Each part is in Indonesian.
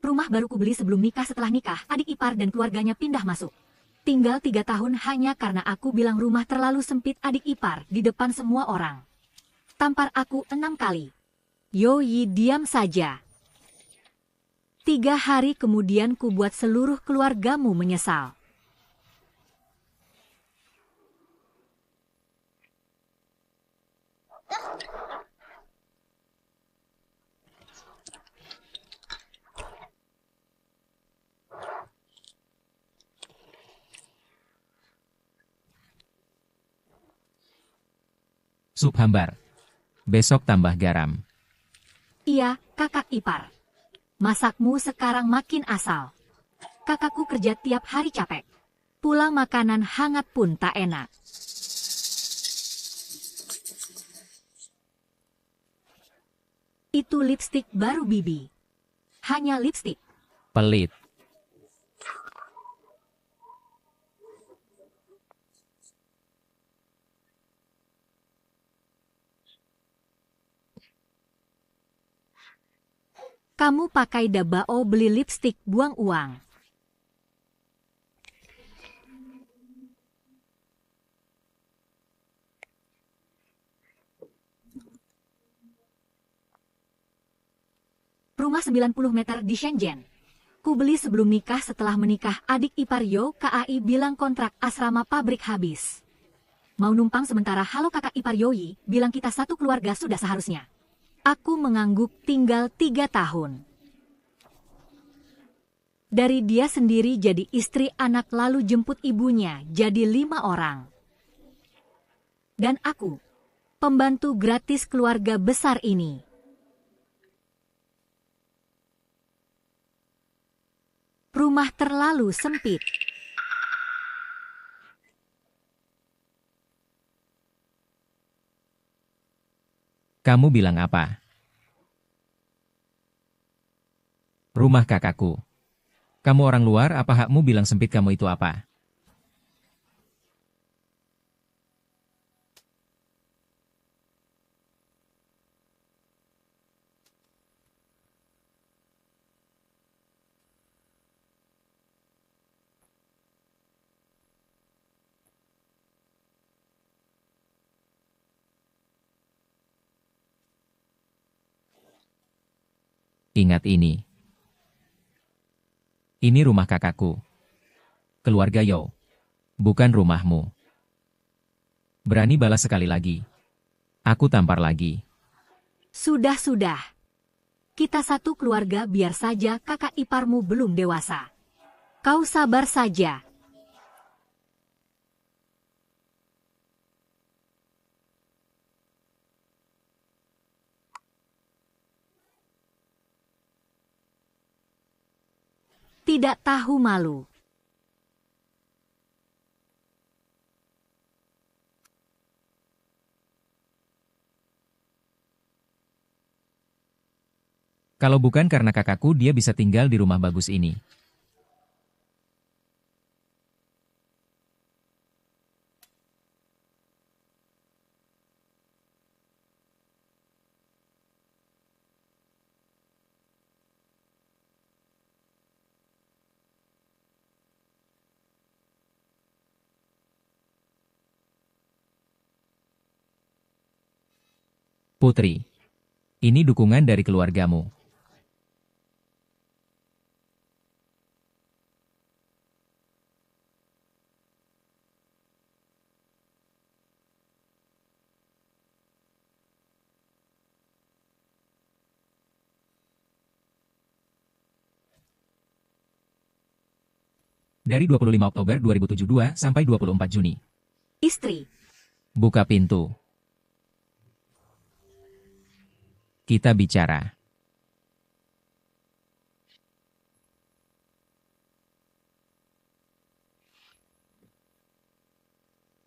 Rumah baru kubeli sebelum nikah. Setelah nikah, adik ipar dan keluarganya pindah masuk. Tinggal 3 tahun hanya karena aku bilang rumah terlalu sempit adik ipar di depan semua orang. Tampar aku 6 kali. Yoi, diam saja. 3 hari kemudian ku buat seluruh keluargamu menyesal. Sup hambar. Besok tambah garam. Iya, kakak ipar. Masakmu sekarang makin asal. Kakakku kerja tiap hari capek. Pulang makanan hangat pun tak enak. Itu lipstik baru Bibi. Hanya lipstik. Pelit. Kamu pakai dabao beli lipstik buang uang. Rumah 90 meter di Shenzhen. Ku beli sebelum nikah. Setelah menikah adik ipar Yo KAI bilang kontrak asrama pabrik habis. Mau numpang sementara. Halo kakak ipar Yoi, bilang kita satu keluarga sudah seharusnya. Aku mengangguk. Tinggal 3 tahun. Dari dia sendiri jadi istri anak lalu jemput ibunya jadi 5 orang. Dan aku, pembantu gratis keluarga besar ini. Rumah terlalu sempit. Kamu bilang apa? Rumah kakakku. Kamu orang luar, apa hakmu bilang sempit? Kamu itu apa? Ingat ini. Ini rumah kakakku. Keluarga Yo. Bukan rumahmu. Berani balas sekali lagi. Aku tampar lagi. Sudah. Kita satu keluarga biar saja kakak iparmu belum dewasa. Kau sabar saja. Tidak tahu malu. Kalau bukan karena kakakku, dia bisa tinggal di rumah bagus ini. Putri, ini dukungan dari keluargamu. Dari 25 Oktober 2072 sampai 24 Juni. Istri. Buka pintu. Kita bicara.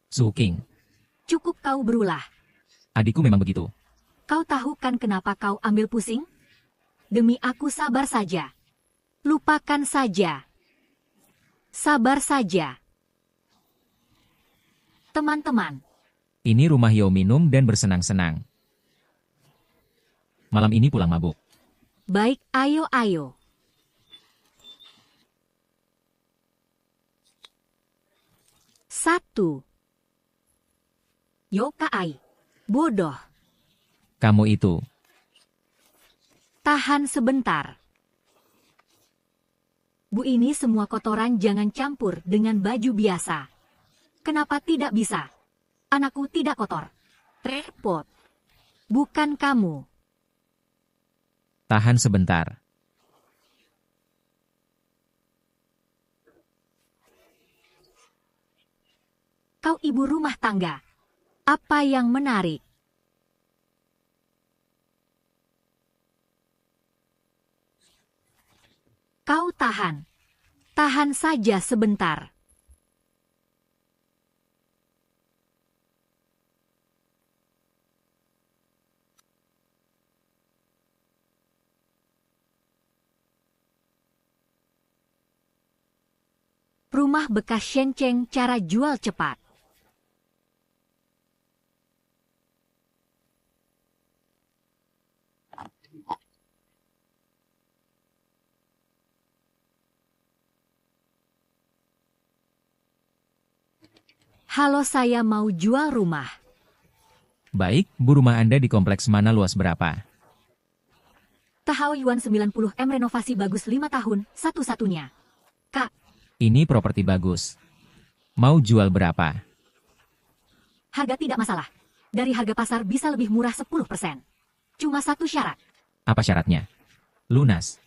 Suking. Cukup kau berulah. Adikku memang begitu. Kau tahu kan kenapa kau ambil pusing? Demi aku sabar saja. Lupakan saja. Sabar saja. Teman-teman. Ini rumah Yo, minum dan bersenang-senang. Malam ini pulang mabuk. Baik, ayo. 1. Yokai. Bodoh. Kamu itu. Tahan sebentar. Bu, ini semua kotoran jangan campur dengan baju biasa. Kenapa tidak bisa? Anakku tidak kotor. Repot. Bukan kamu. Tahan sebentar. Kau ibu rumah tangga. Apa yang menarik? Kau tahan. Tahan saja sebentar. Rumah bekas Shenceng, cara jual cepat. Halo, saya mau jual rumah. Baik, Bu, rumah Anda di kompleks mana, luas berapa? Tahao Yuan 90M, renovasi bagus 5 tahun, satu-satunya. Kak, Ini properti bagus. Mau jual berapa? harga tidak masalah. Dari harga pasar bisa lebih murah 10%. Cuma satu syarat. Apa syaratnya? Lunas.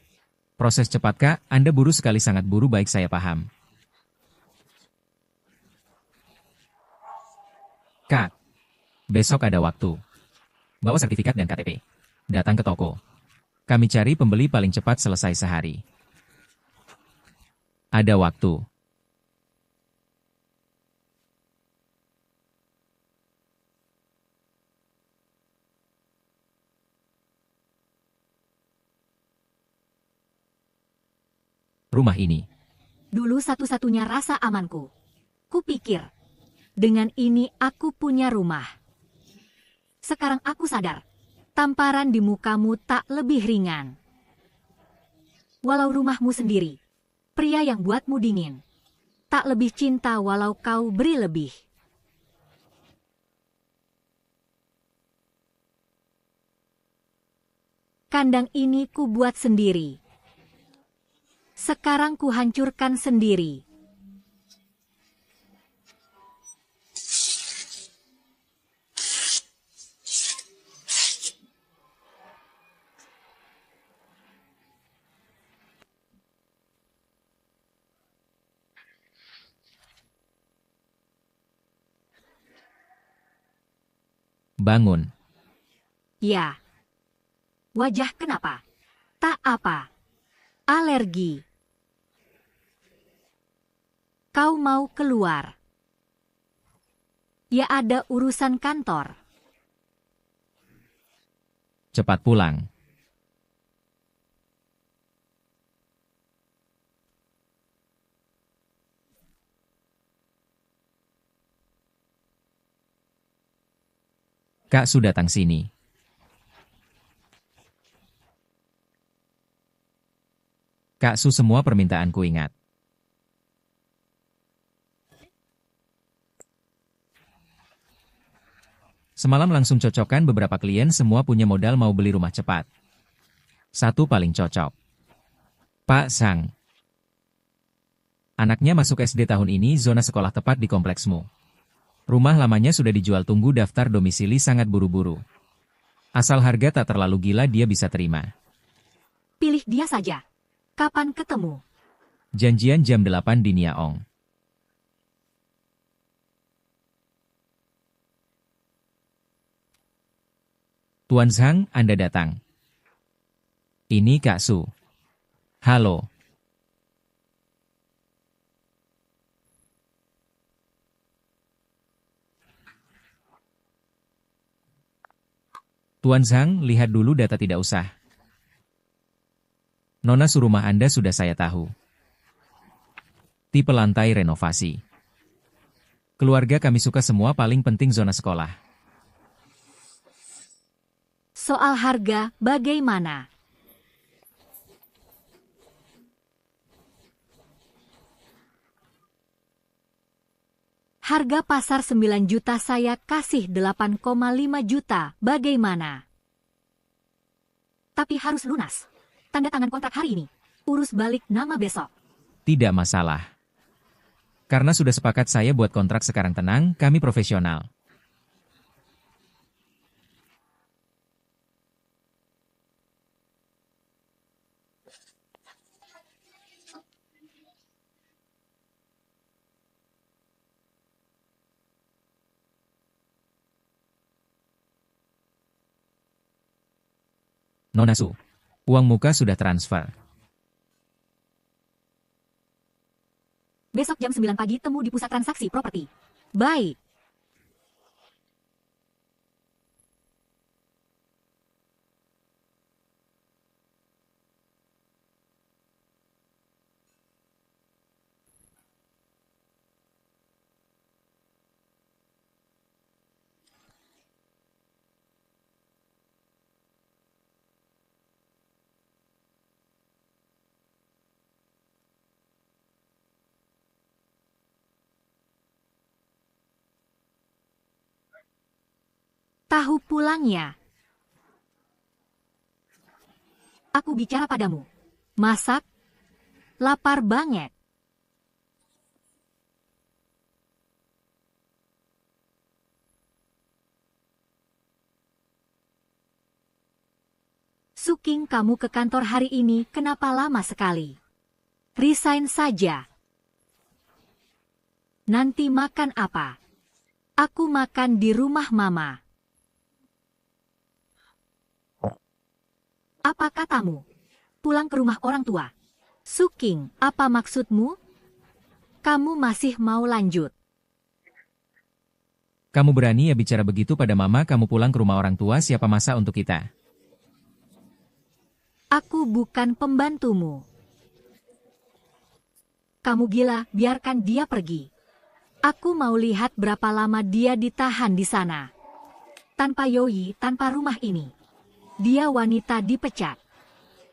Proses cepat, Kak. Anda buru sekali, sangat buru, baik saya paham. Kak, besok ada waktu. Bawa sertifikat dan KTP. Datang ke toko. Kami cari pembeli paling cepat selesai sehari. Ada waktu. Rumah ini. Dulu satu-satunya rasa amanku. Kupikir, dengan ini aku punya rumah. Sekarang aku sadar, tamparan di mukamu tak lebih ringan. Walau rumahmu sendiri, pria yang buatmu dingin, tak lebih cinta walau kau beri lebih. Kandang ini ku buat sendiri. Sekarang ku hancurkan sendiri. Bangun. Ya. Wajah kenapa? Tak apa. Alergi. Kau mau keluar? Ya, ada urusan kantor. Cepat pulang. Kak Su datang sini. Kak Su, semua permintaanku ingat. Semalam langsung cocokkan beberapa klien, semua punya modal mau beli rumah cepat. Satu paling cocok. Pak Sang. Anaknya masuk SD tahun ini, zona sekolah tepat di kompleksmu. Rumah lamanya sudah dijual, tunggu daftar domisili, sangat buru-buru. Asal harga tak terlalu gila, dia bisa terima. Pilih dia saja. Kapan ketemu? Janjian jam 8 di Niaong. Tuan Zhang, Anda datang. Ini Kak Su. Halo. Tuan Zhang, lihat dulu data, tidak usah. Nona su, rumah Anda sudah saya tahu. Tipe lantai renovasi. Keluarga kami suka semua, paling penting zona sekolah. Soal harga, bagaimana? Harga pasar 9 juta, saya kasih 8,5 juta, bagaimana? Tapi harus lunas. Tanda tangan kontrak hari ini. Urus balik nama besok. Tidak masalah. Karena sudah sepakat saya buat kontrak sekarang, tenang, kami profesional. Nona Su, uang muka sudah transfer. Besok jam 9 pagi temu di pusat transaksi properti. Baik. Tahu pulangnya. Aku bicara padamu. Masak? Lapar banget. Suking, kamu ke kantor hari ini, kenapa lama sekali? Resign saja. Nanti makan apa? Aku makan di rumah mama. Apa katamu? Pulang ke rumah orang tua. Suking, apa maksudmu? Kamu masih mau lanjut? Kamu berani ya bicara begitu pada mama, kamu pulang ke rumah orang tua, siapa masa untuk kita? Aku bukan pembantumu. Kamu gila, biarkan dia pergi. Aku mau lihat berapa lama dia ditahan di sana. Tanpa Yoi, tanpa rumah ini. Dia wanita dipecat.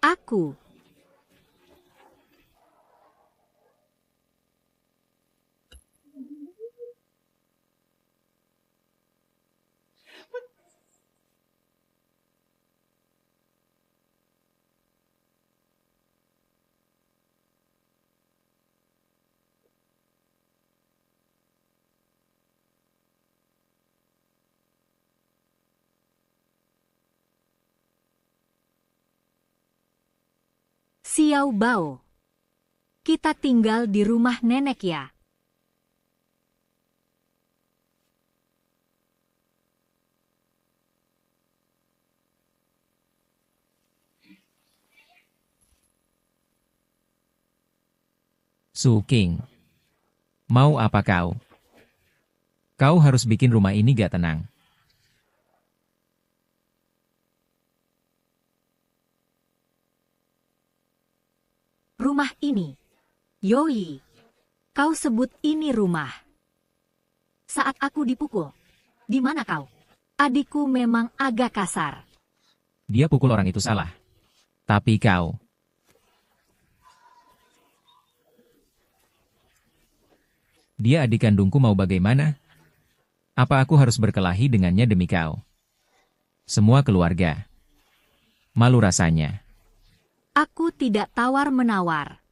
Aku. Xiao Bao. Kita tinggal di rumah nenek ya. Suking. Mau apa kau? Kau harus bikin rumah ini gak tenang. Rumah ini. Yoi. Kau sebut ini rumah. Saat aku dipukul. Di mana kau? Adikku memang agak kasar. Dia pukul orang itu salah. Tapi kau. Dia adik kandungku, mau bagaimana? Apa aku harus berkelahi dengannya demi kau? Semua keluarga. Malu rasanya. Aku tidak tawar-menawar.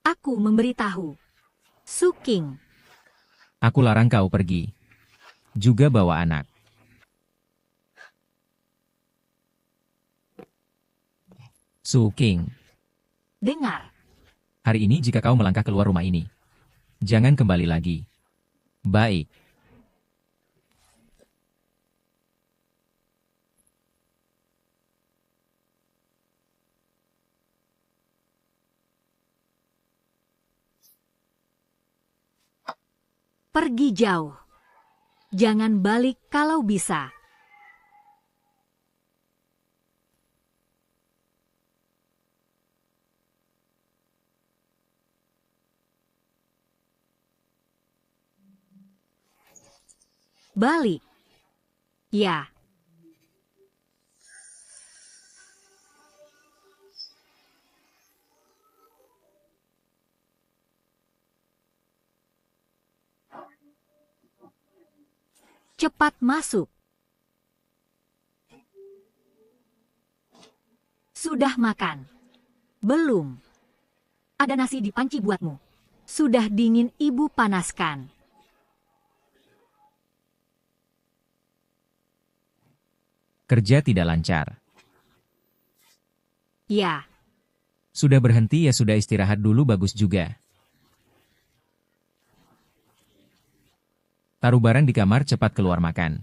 Aku memberitahu. Suking. Aku larang kau pergi. Juga bawa anak. Suking. Dengar. Hari ini jika kau melangkah keluar rumah ini, jangan kembali lagi. Baik. Pergi jauh. Jangan balik kalau bisa. Balik. Ya. Cepat masuk. Sudah makan? Belum. Ada nasi di panci buatmu. Sudah dingin ibu panaskan. Kerja tidak lancar. Ya. Sudah berhenti ya sudah istirahat dulu bagus juga. Taruh barang di kamar cepat keluar makan.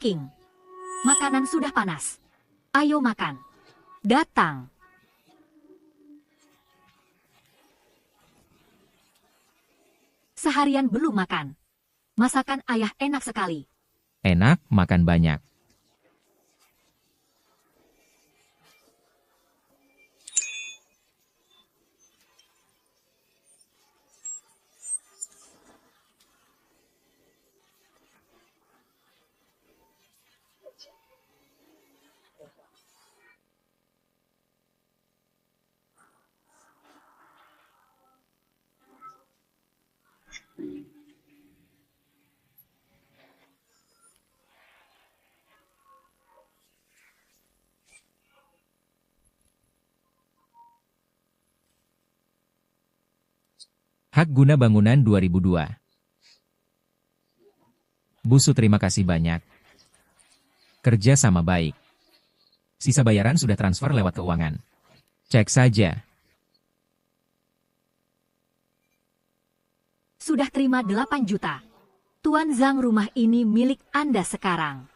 King, makanan sudah panas. Ayo makan. Datang. Seharian belum makan. Masakan ayah enak sekali. Enak, makan banyak. Hak guna bangunan 2002. Busu terima kasih banyak. Kerja sama baik. Sisa bayaran sudah transfer lewat keuangan. Cek saja. Sudah terima 8 juta. Tuan Zhang, rumah ini milik Anda sekarang.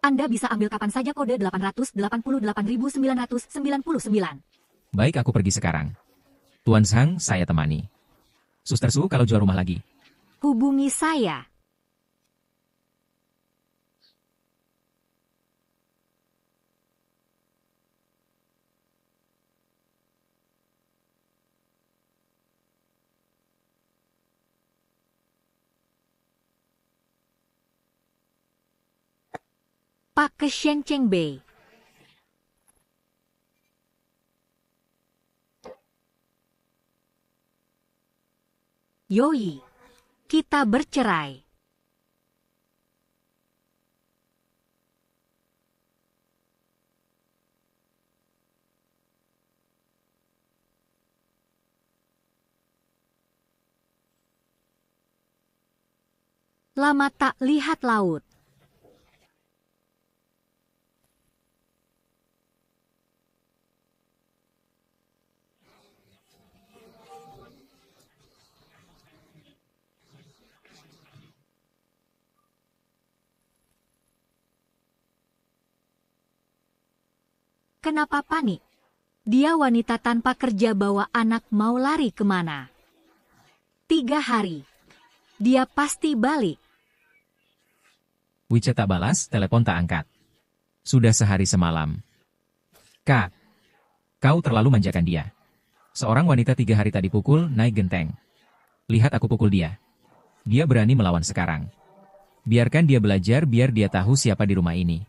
Anda bisa ambil kapan saja kode 888.999. Baik, aku pergi sekarang. Tuan Zhang, saya temani. Suster Su kalau jual rumah lagi. Hubungi saya. Pak ke Shengcheng Bay. Yoi, kita bercerai. Lama tak lihat laut. Kenapa panik? Dia wanita tanpa kerja bawa anak mau lari kemana? 3 hari. Dia pasti balik. WeChat tak balas, telepon tak angkat. Sudah sehari semalam. Kak, kau terlalu manjakan dia. Seorang wanita 3 hari tak dipukul, naik genteng. Lihat aku pukul dia. Dia berani melawan sekarang. Biarkan dia belajar biar dia tahu siapa di rumah ini.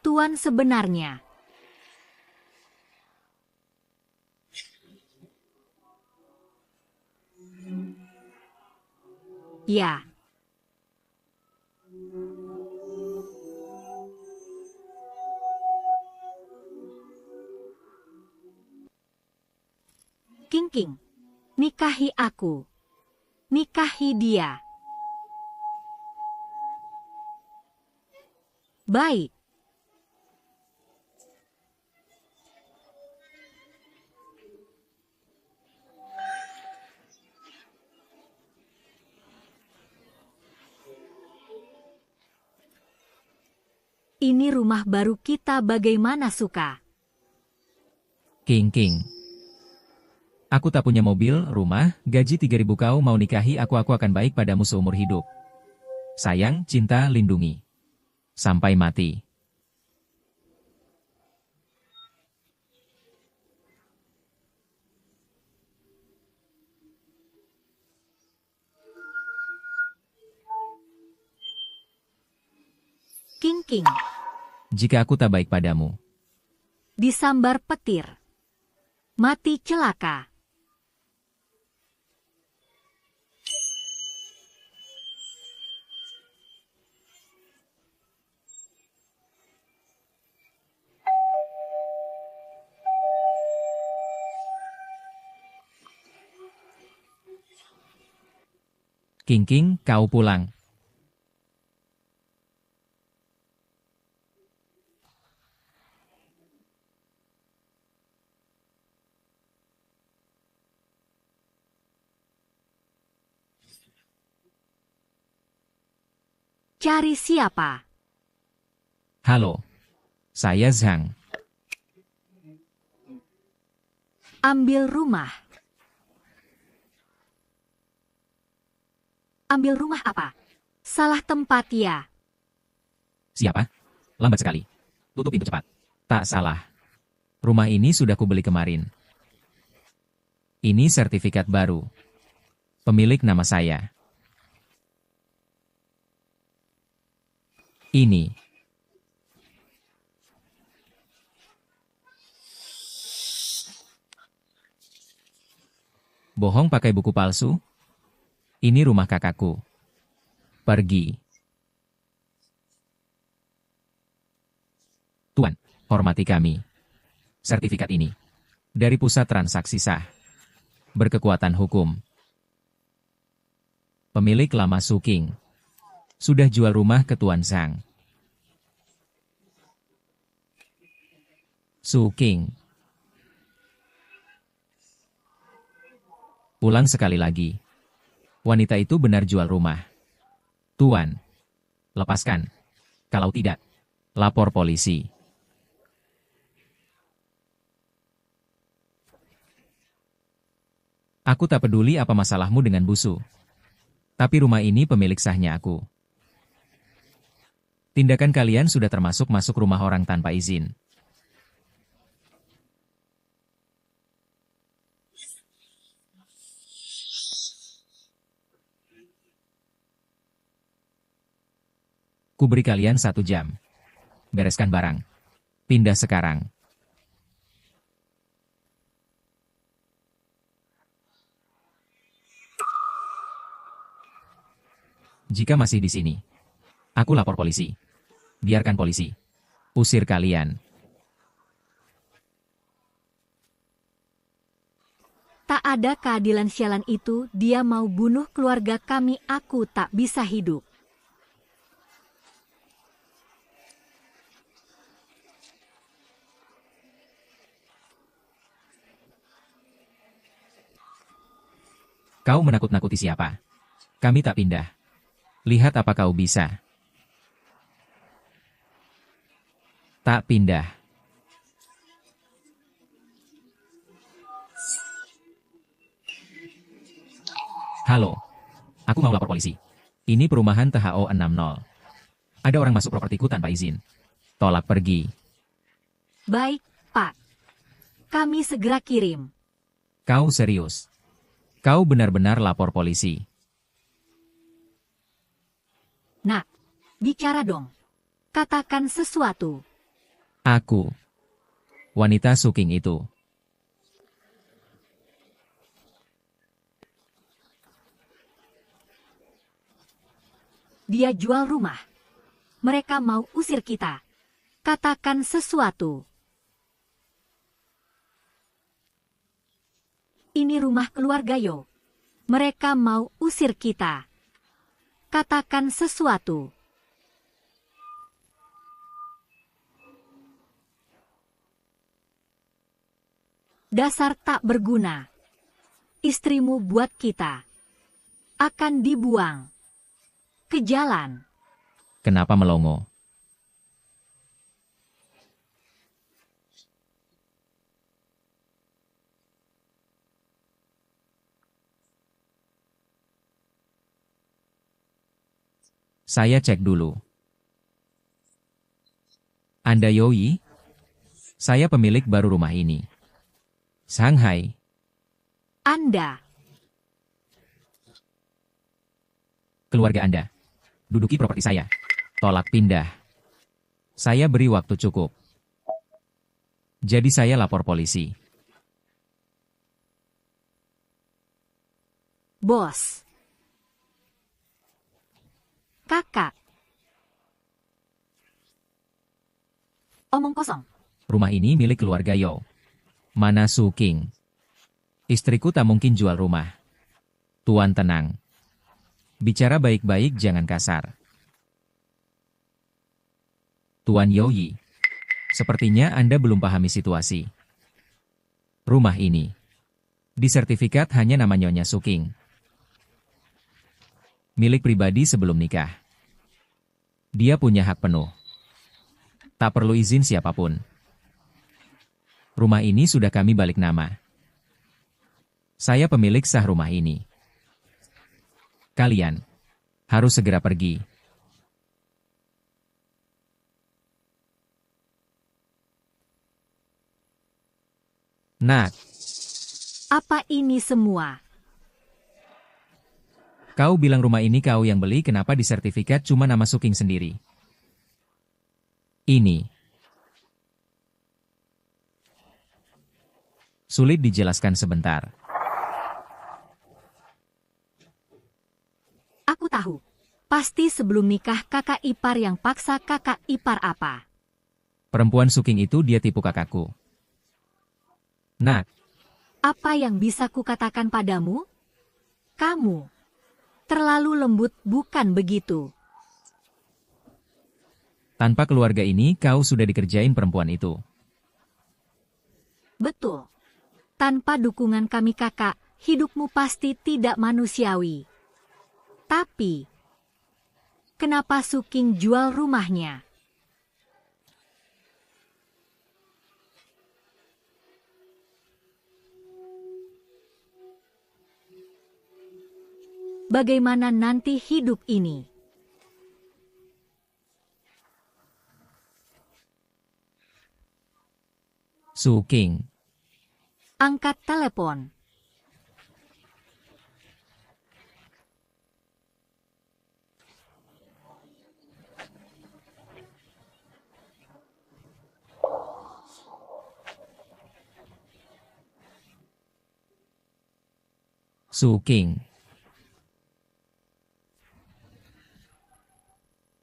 Tuan sebenarnya. Ya. King, nikahi aku. Nikahi dia. Baik. Ini rumah baru kita, bagaimana suka? King. Aku tak punya mobil, rumah, gaji 3.000 kau mau nikahi aku akan baik padamu seumur hidup. Sayang, cinta, lindungi. Sampai mati. King. Jika aku tak baik padamu, Disambar petir. Mati celaka. King, kau pulang. Cari siapa? Halo, saya Zhang. Ambil rumah. Ambil rumah apa? Salah tempat ya. Siapa? Lambat sekali. Tutup pintu cepat. Tak salah. Rumah ini sudah kubeli kemarin. Ini sertifikat baru. Pemilik nama saya. Ini. Bohong pakai buku palsu? Ini rumah kakakku. Pergi. Tuan, hormati kami. Sertifikat ini. Dari pusat transaksi sah. Berkekuatan hukum. Pemilik lama Su King. Sudah jual rumah ke Tuan Zhang. Su King. Ulang sekali lagi. Wanita itu benar jual rumah. Tuan, lepaskan. Kalau tidak, lapor polisi. Aku tak peduli apa masalahmu dengan Busu. Tapi rumah ini pemilik sahnya aku. Tindakan kalian sudah termasuk masuk rumah orang tanpa izin. Kuberi kalian 1 jam. Bereskan barang. Pindah sekarang. Jika masih di sini, aku lapor polisi. Biarkan polisi usir kalian. Tak ada keadilan sialan itu, dia mau bunuh keluarga kami, aku tak bisa hidup. Kau menakut-nakuti siapa? Kami tak pindah. Lihat apa kau bisa. Tak pindah. Halo. Aku mau lapor polisi. Ini perumahan THO 60. Ada orang masuk propertiku tanpa izin. Tolak pergi. Baik, Pak. Kami segera kirim. Kau serius? Kau benar-benar lapor polisi. Nak, bicara dong. Katakan sesuatu. Aku. Wanita Su King itu. Dia jual rumah. Mereka mau usir kita. Katakan sesuatu. Ini rumah keluarga Yo. Mereka mau usir kita. Katakan sesuatu. Dasar tak berguna. Istrimu buat kita. Akan dibuang. Ke jalan. Kenapa melongo? Saya cek dulu. Anda Yoi? Saya pemilik baru rumah ini. Shanghai. Anda. Keluarga Anda. Duduki properti saya. Tolak pindah. Saya beri waktu cukup. Jadi saya lapor polisi. Bos. Kakak. Omong kosong. Rumah ini milik keluarga Yo. Mana Su King? Istriku tak mungkin jual rumah. Tuan tenang. Bicara baik-baik, jangan kasar. Tuan Yoyi, sepertinya Anda belum pahami situasi. Rumah ini di sertifikat hanya nama Nyonya Su King. Milik pribadi sebelum nikah. Dia punya hak penuh. Tak perlu izin siapapun. Rumah ini sudah kami balik nama. Saya pemilik sah rumah ini. Kalian harus segera pergi. Nak, Apa ini semua? kau bilang rumah ini kau yang beli, kenapa di sertifikat cuma nama Su King sendiri? Ini sulit dijelaskan sebentar. Aku tahu. Pasti sebelum nikah kakak ipar yang paksa kakak ipar apa? Perempuan Su King itu dia tipu kakakku. Nak, Apa yang bisa kukatakan padamu? Kamu terlalu lembut, bukan begitu? tanpa keluarga ini kau sudah dikerjain perempuan itu. Betul. Tanpa dukungan kami kakak, hidupmu pasti tidak manusiawi. Tapi, kenapa Su King jual rumahnya? Bagaimana nanti hidup ini? Su King, Angkat telepon. Su King.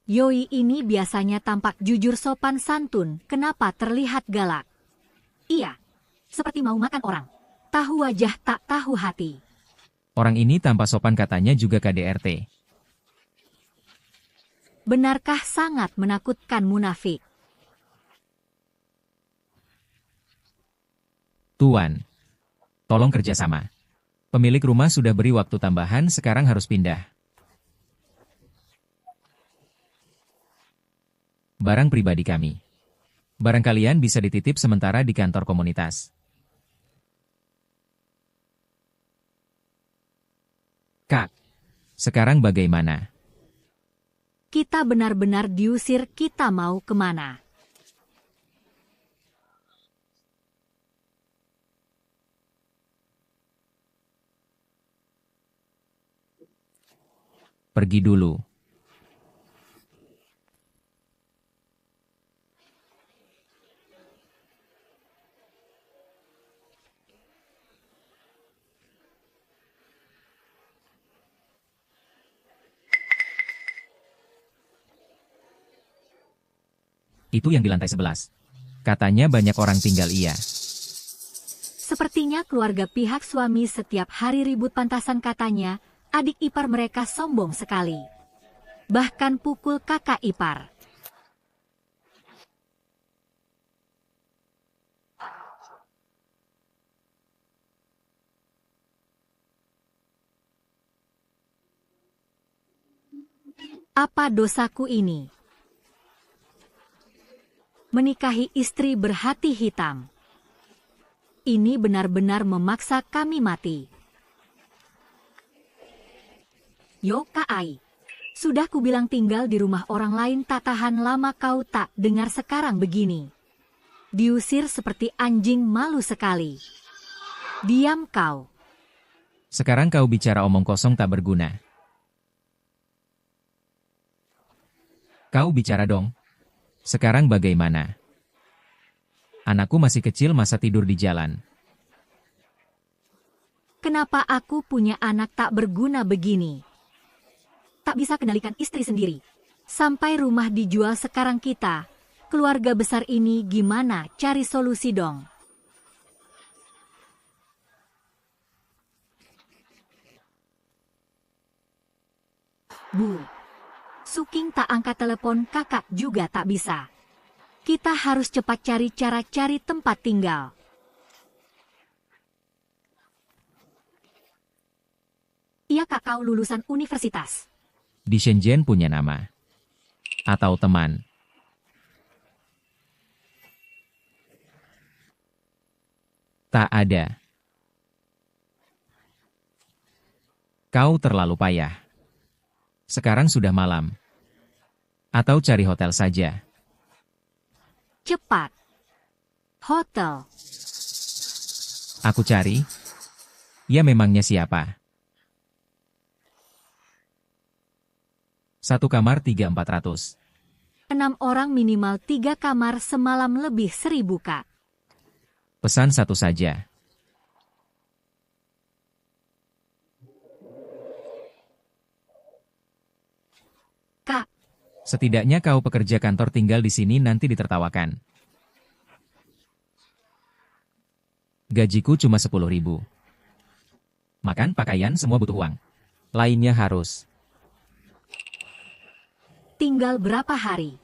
Yoi ini biasanya tampak jujur sopan santun, kenapa terlihat galak? Iya, seperti mau makan orang. Tahu wajah tak tahu hati. Orang ini tanpa sopan katanya juga KDRT. Benarkah sangat menakutkan munafik? Tuan, tolong kerjasama. Pemilik rumah sudah beri waktu tambahan, sekarang harus pindah. Barang pribadi kami. Barang kalian bisa dititip sementara di kantor komunitas. Kak, sekarang bagaimana? Kita benar-benar diusir, kita mau kemana? Pergi dulu. Itu yang di lantai 11. Katanya banyak orang tinggal, iya. Sepertinya keluarga pihak suami setiap hari ribut, pantasan katanya, adik ipar mereka sombong sekali. Bahkan pukul kakak ipar. Apa dosaku ini? Menikahi istri berhati hitam. Ini benar-benar memaksa kami mati. Yo Kai, sudah kubilang tinggal di rumah orang lain tak tahan lama, kau tak dengar, sekarang begini. Diusir seperti anjing, malu sekali. Diam kau. Sekarang kau bicara omong kosong tak berguna. Kau bicara dong. Sekarang bagaimana? Anakku masih kecil, masa tidur di jalan. Kenapa aku punya anak tak berguna begini? Tak bisa kendalikan istri sendiri. Sampai rumah dijual sekarang kita. Keluarga besar ini gimana? Cari solusi dong. Bu, Suking tak angkat telepon, kakak juga tak bisa. Kita harus cepat cari cara cari tempat tinggal. Iya kak, kau lulusan universitas. Di Shenzhen punya nama. Atau teman. Tak ada. Kau terlalu payah. Sekarang sudah malam. Atau cari hotel saja. Cepat. Hotel. Aku cari. Ya, memangnya siapa? 1 kamar 3.400. 6 orang minimal 3 kamar semalam lebih 1.000 kak. Pesan 1 saja. Kak, Setidaknya kau pekerja kantor tinggal di sini nanti ditertawakan. Gajiku cuma 10.000. Makan, pakaian, semua butuh uang. Lainnya harus. tinggal berapa hari?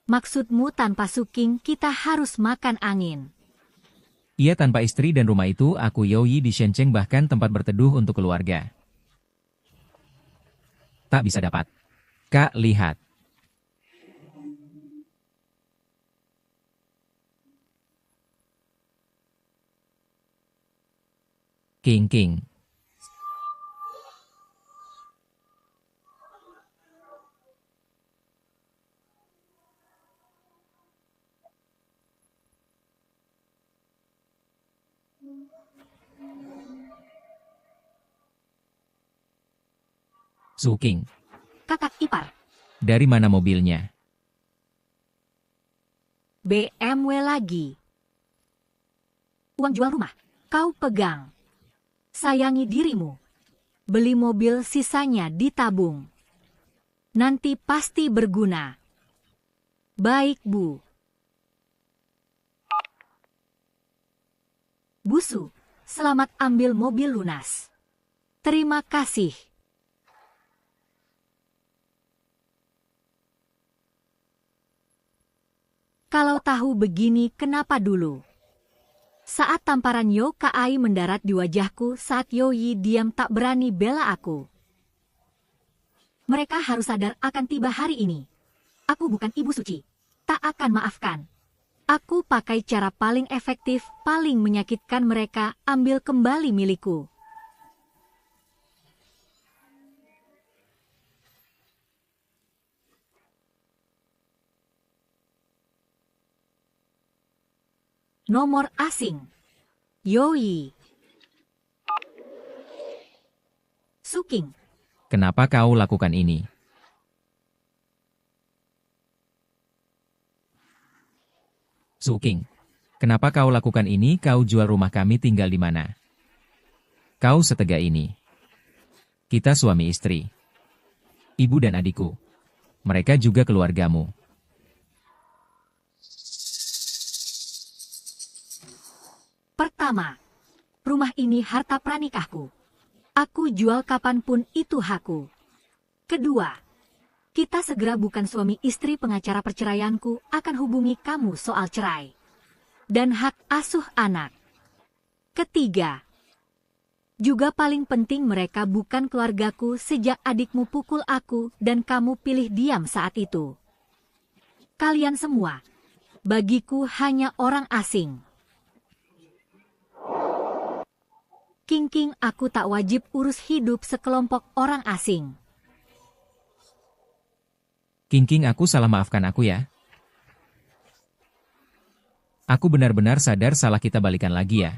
Maksudmu tanpa Suking kita harus makan angin? Ia tanpa istri dan rumah itu aku Yoyi di Shenzhen, bahkan tempat berteduh untuk keluarga. Tak bisa dapat. Kak, lihat. King. Suking. Kakak ipar, Dari mana mobilnya? BMW lagi. Uang jual rumah, kau pegang. Sayangi dirimu. Beli mobil, sisanya ditabung. Nanti pasti berguna. Baik, Bu. Busu, selamat ambil mobil lunas. Terima kasih. Kalau tahu begini, kenapa dulu? Saat tamparan Yo Kai mendarat di wajahku saat Yoyi diam tak berani bela aku. Mereka harus sadar akan tiba hari ini. Aku bukan ibu suci. Tak akan maafkan. Aku pakai cara paling efektif, paling menyakitkan mereka, ambil kembali milikku. Nomor asing. Yoyi. Suking. Kenapa kau lakukan ini? Suking. Kenapa kau lakukan ini? Kau jual rumah kami, tinggal di mana? Kau setega ini. Kita suami istri. Ibu dan adikku. Mereka juga keluargamu. Pertama, rumah ini harta pranikahku. Aku jual kapanpun, itu hakku. Kedua, kita segera bukan suami istri, pengacara perceraianku akan hubungi kamu soal cerai. Dan hak asuh anak. Ketiga, juga paling penting mereka bukan keluargaku sejak adikmu pukul aku dan kamu pilih diam saat itu. Kalian semua, bagiku hanya orang asing. King, aku tak wajib urus hidup sekelompok orang asing. King, aku salah, maafkan aku ya. Aku benar-benar sadar salah, kita balikan lagi ya.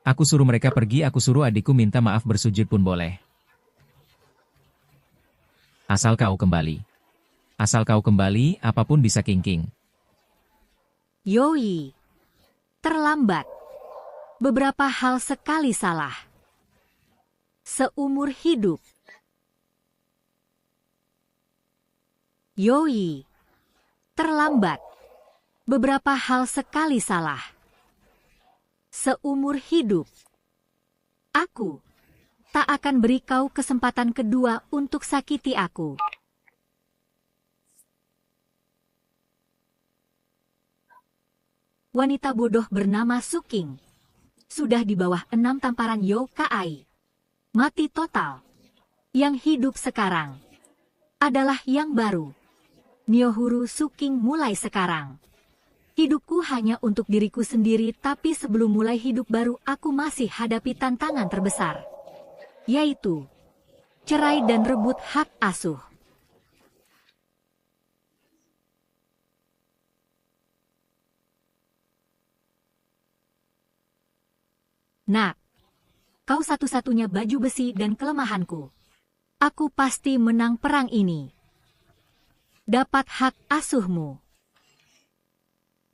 Aku suruh mereka pergi, aku suruh adikku minta maaf, bersujud pun boleh. Asal kau kembali. Asal kau kembali, apapun bisa King. Yoi. Terlambat. Beberapa hal sekali salah. Seumur hidup. Yoi. Terlambat. Beberapa hal sekali salah. Seumur hidup. Aku tak akan beri kau kesempatan kedua untuk sakiti aku. Wanita bodoh bernama Suking. Sudah di bawah 6 tamparan yokai. Mati total. Yang hidup sekarang adalah yang baru. Nyohuru Suking mulai sekarang. Hidupku hanya untuk diriku sendiri, tapi sebelum mulai hidup baru aku masih hadapi tantangan terbesar. Yaitu cerai dan rebut hak asuh. Nak, kau satu-satunya baju besi dan kelemahanku. Aku pasti menang perang ini. Dapat hak asuhmu.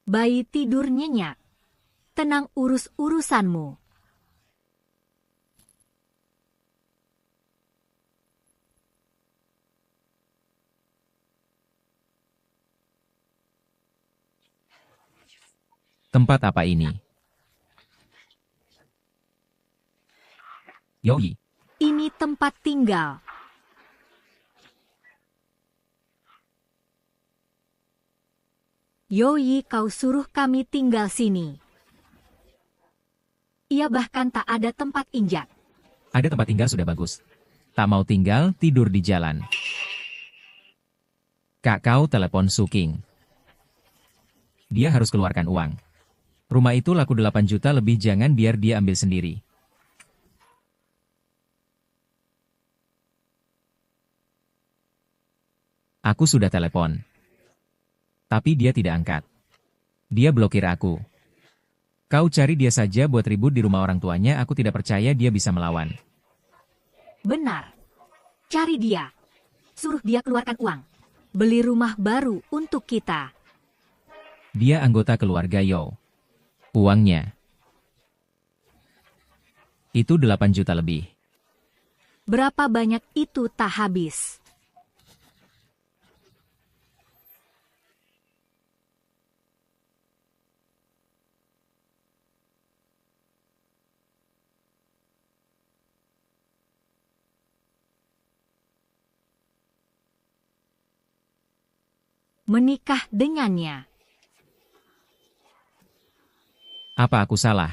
Bayi tidur nyenyak. Tenang urus urusanmu. Tempat apa ini? Yoi. Ini tempat tinggal. Yoi, kau suruh kami tinggal sini. Ia bahkan tak ada tempat injak. Ada tempat tinggal sudah bagus. Tak mau tinggal, tidur di jalan. Kak, kau telepon Suking. Dia harus keluarkan uang. Rumah itu laku 8 juta lebih, jangan biar dia ambil sendiri. Aku sudah telepon. Tapi dia tidak angkat. Dia blokir aku. Kau cari dia saja buat ribut di rumah orang tuanya, aku tidak percaya dia bisa melawan. Benar. Cari dia. Suruh dia keluarkan uang. Beli rumah baru untuk kita. Dia anggota keluarga Yo. Uangnya itu 8 juta lebih. Berapa banyak itu tak habis. Menikah dengannya. Apa aku salah?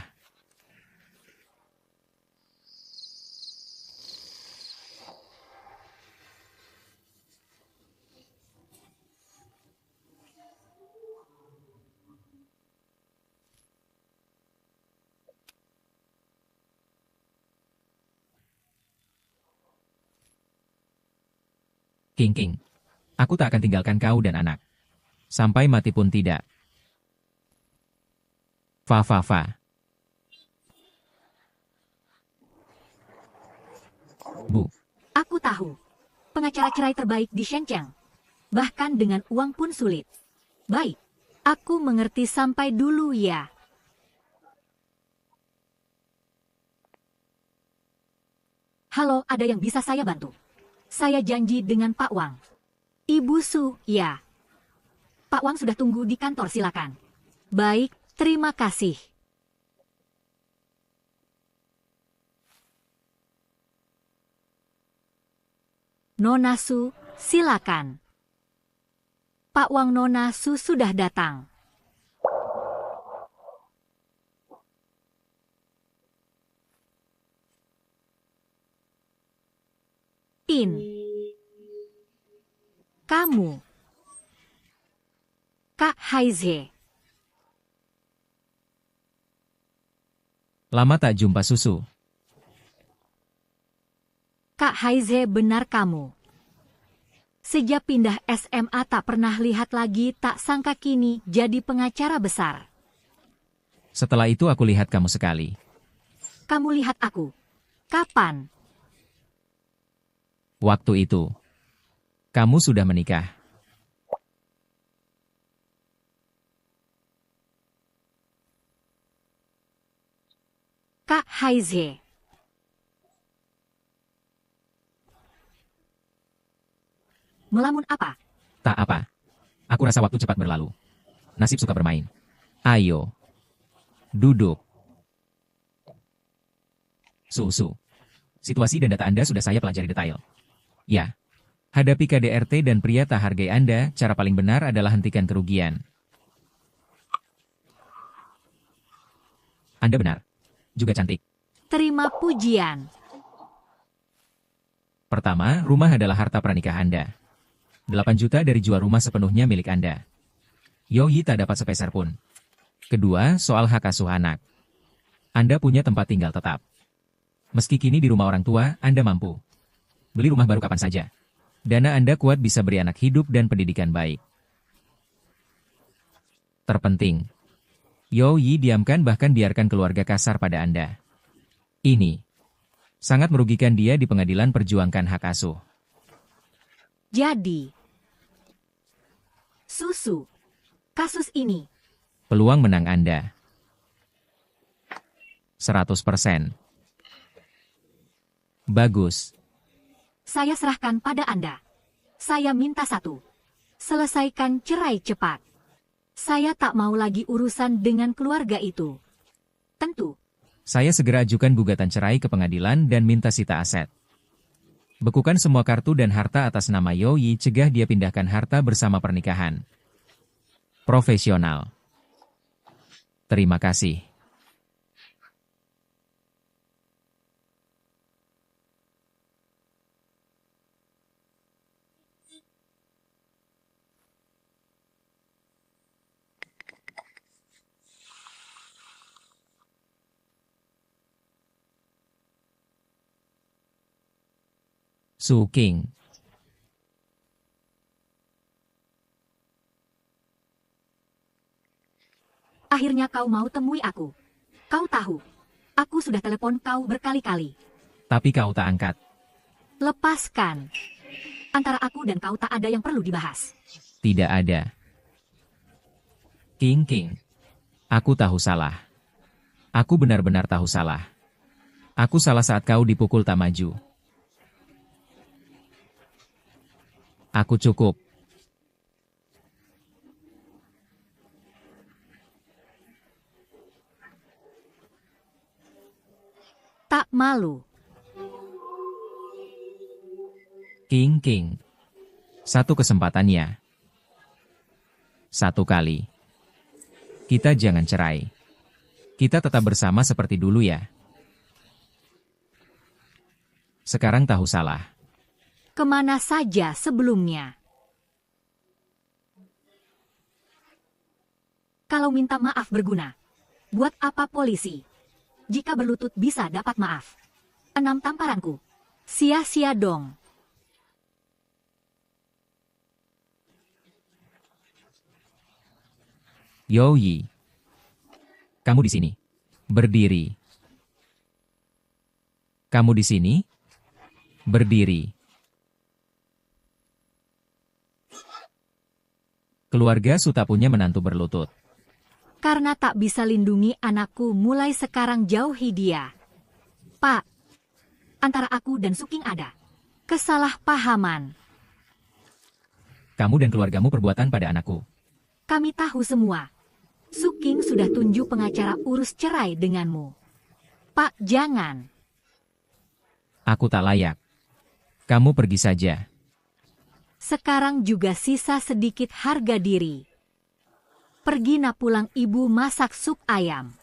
King. Aku tak akan tinggalkan kau dan anak. Sampai mati pun tidak. Fa. Bu. Aku tahu. Pengacara cerai terbaik di Shenzhen. Bahkan dengan uang pun sulit. Baik. Aku mengerti, sampai dulu ya. Halo, ada yang bisa saya bantu? Saya janji dengan Pak Wang. Ibu Su, ya. Pak Wang sudah tunggu di kantor, silakan. Baik, terima kasih. Nona Su, silakan. Pak Wang, Nona Su sudah datang. Kamu. Kak Haize. Lama tak jumpa susu. Kak Haize, benar kamu. Sejak pindah SMA tak pernah lihat lagi, tak sangka kini jadi pengacara besar. Setelah itu aku lihat kamu sekali. Kamu lihat aku? Kapan? Waktu itu. Kamu sudah menikah. Kak Haize. Melamun apa? Tak apa. Aku rasa waktu cepat berlalu. Nasib suka bermain. Ayo. Duduk. Su. Situasi dan data Anda sudah saya pelajari detail. Ya. Hadapi KDRT dan pria tak hargai Anda, cara paling benar adalah hentikan kerugian. Anda benar. Juga cantik. Terima pujian. Pertama, rumah adalah harta pranikah Anda. 8 juta dari jual rumah sepenuhnya milik Anda. Yoyi tak dapat sepeser pun. Kedua, soal hak asuh anak. Anda punya tempat tinggal tetap. Meski kini di rumah orang tua, Anda mampu beli rumah baru kapan saja. Dana Anda kuat bisa beri anak hidup dan pendidikan baik. Terpenting, Yoyi diamkan bahkan biarkan keluarga kasar pada Anda. Ini sangat merugikan dia di pengadilan perjuangkan hak asuh. Jadi, Susu, kasus ini. Peluang menang Anda 100%. Bagus. Saya serahkan pada Anda. Saya minta satu. Selesaikan cerai cepat. Saya tak mau lagi urusan dengan keluarga itu. Tentu. Saya segera ajukan gugatan cerai ke pengadilan dan minta sita aset. Bekukan semua kartu dan harta atas nama Yoyi, cegah dia pindahkan harta bersama pernikahan. Profesional. Terima kasih. Su King. Akhirnya kau mau temui aku. Kau tahu, aku sudah telepon kau berkali-kali. Tapi kau tak angkat. Lepaskan. Antara aku dan kau tak ada yang perlu dibahas. Tidak ada. King. Aku tahu salah. Aku benar-benar tahu salah. Aku salah saat kau dipukul tak maju. Aku cukup. Tak malu. King. Satu kesempatannya. Satu kali. Kita jangan cerai. Kita tetap bersama seperti dulu ya. Sekarang tahu salah. Kemana saja sebelumnya? Kalau minta maaf berguna, buat apa polisi? Jika berlutut bisa dapat maaf. 6 tamparanku. Sia-sia dong. Yoyi. Kamu di sini. Berdiri. Kamu di sini. Berdiri. Keluarga Suta punya menantu berlutut. Karena tak bisa lindungi anakku, mulai sekarang jauhi dia. Pak, antara aku dan Suking ada kesalahpahaman. Kamu dan keluargamu perbuatan pada anakku. Kami tahu semua. Suking sudah tunjuk pengacara urus cerai denganmu. Pak, jangan. Aku tak layak. Kamu pergi saja. Sekarang juga sisa sedikit harga diri. Pergi nak pulang, ibu masak sup ayam.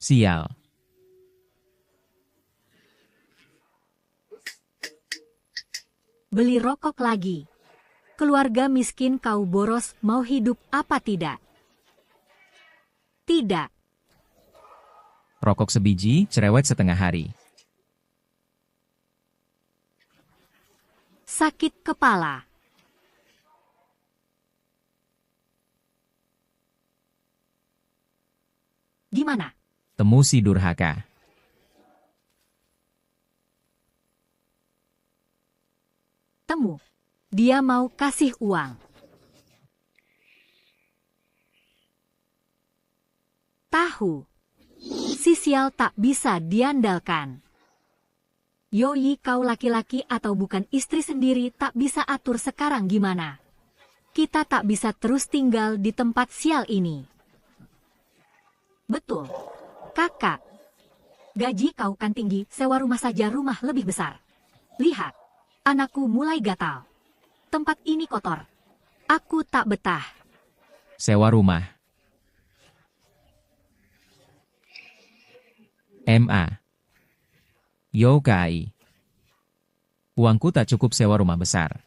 Sial. Beli rokok lagi. Keluarga miskin kau boros, mau hidup apa tidak? Tidak. Rokok sebiji, cerewet setengah hari. sakit kepala. Gimana? Temu si durhaka. Temu. Dia mau kasih uang. Tahu. Si sial tak bisa diandalkan. Yoi, kau laki-laki atau bukan istri sendiri tak bisa atur sekarang gimana? Kita tak bisa terus tinggal di tempat sial ini. Betul. Kakak. Gaji kau kan tinggi, sewa rumah saja rumah lebih besar. Lihat. Anakku mulai gatal. Tempat ini kotor. Aku tak betah. Sewa rumah. MA. Yokai. Uangku tak cukup sewa rumah besar.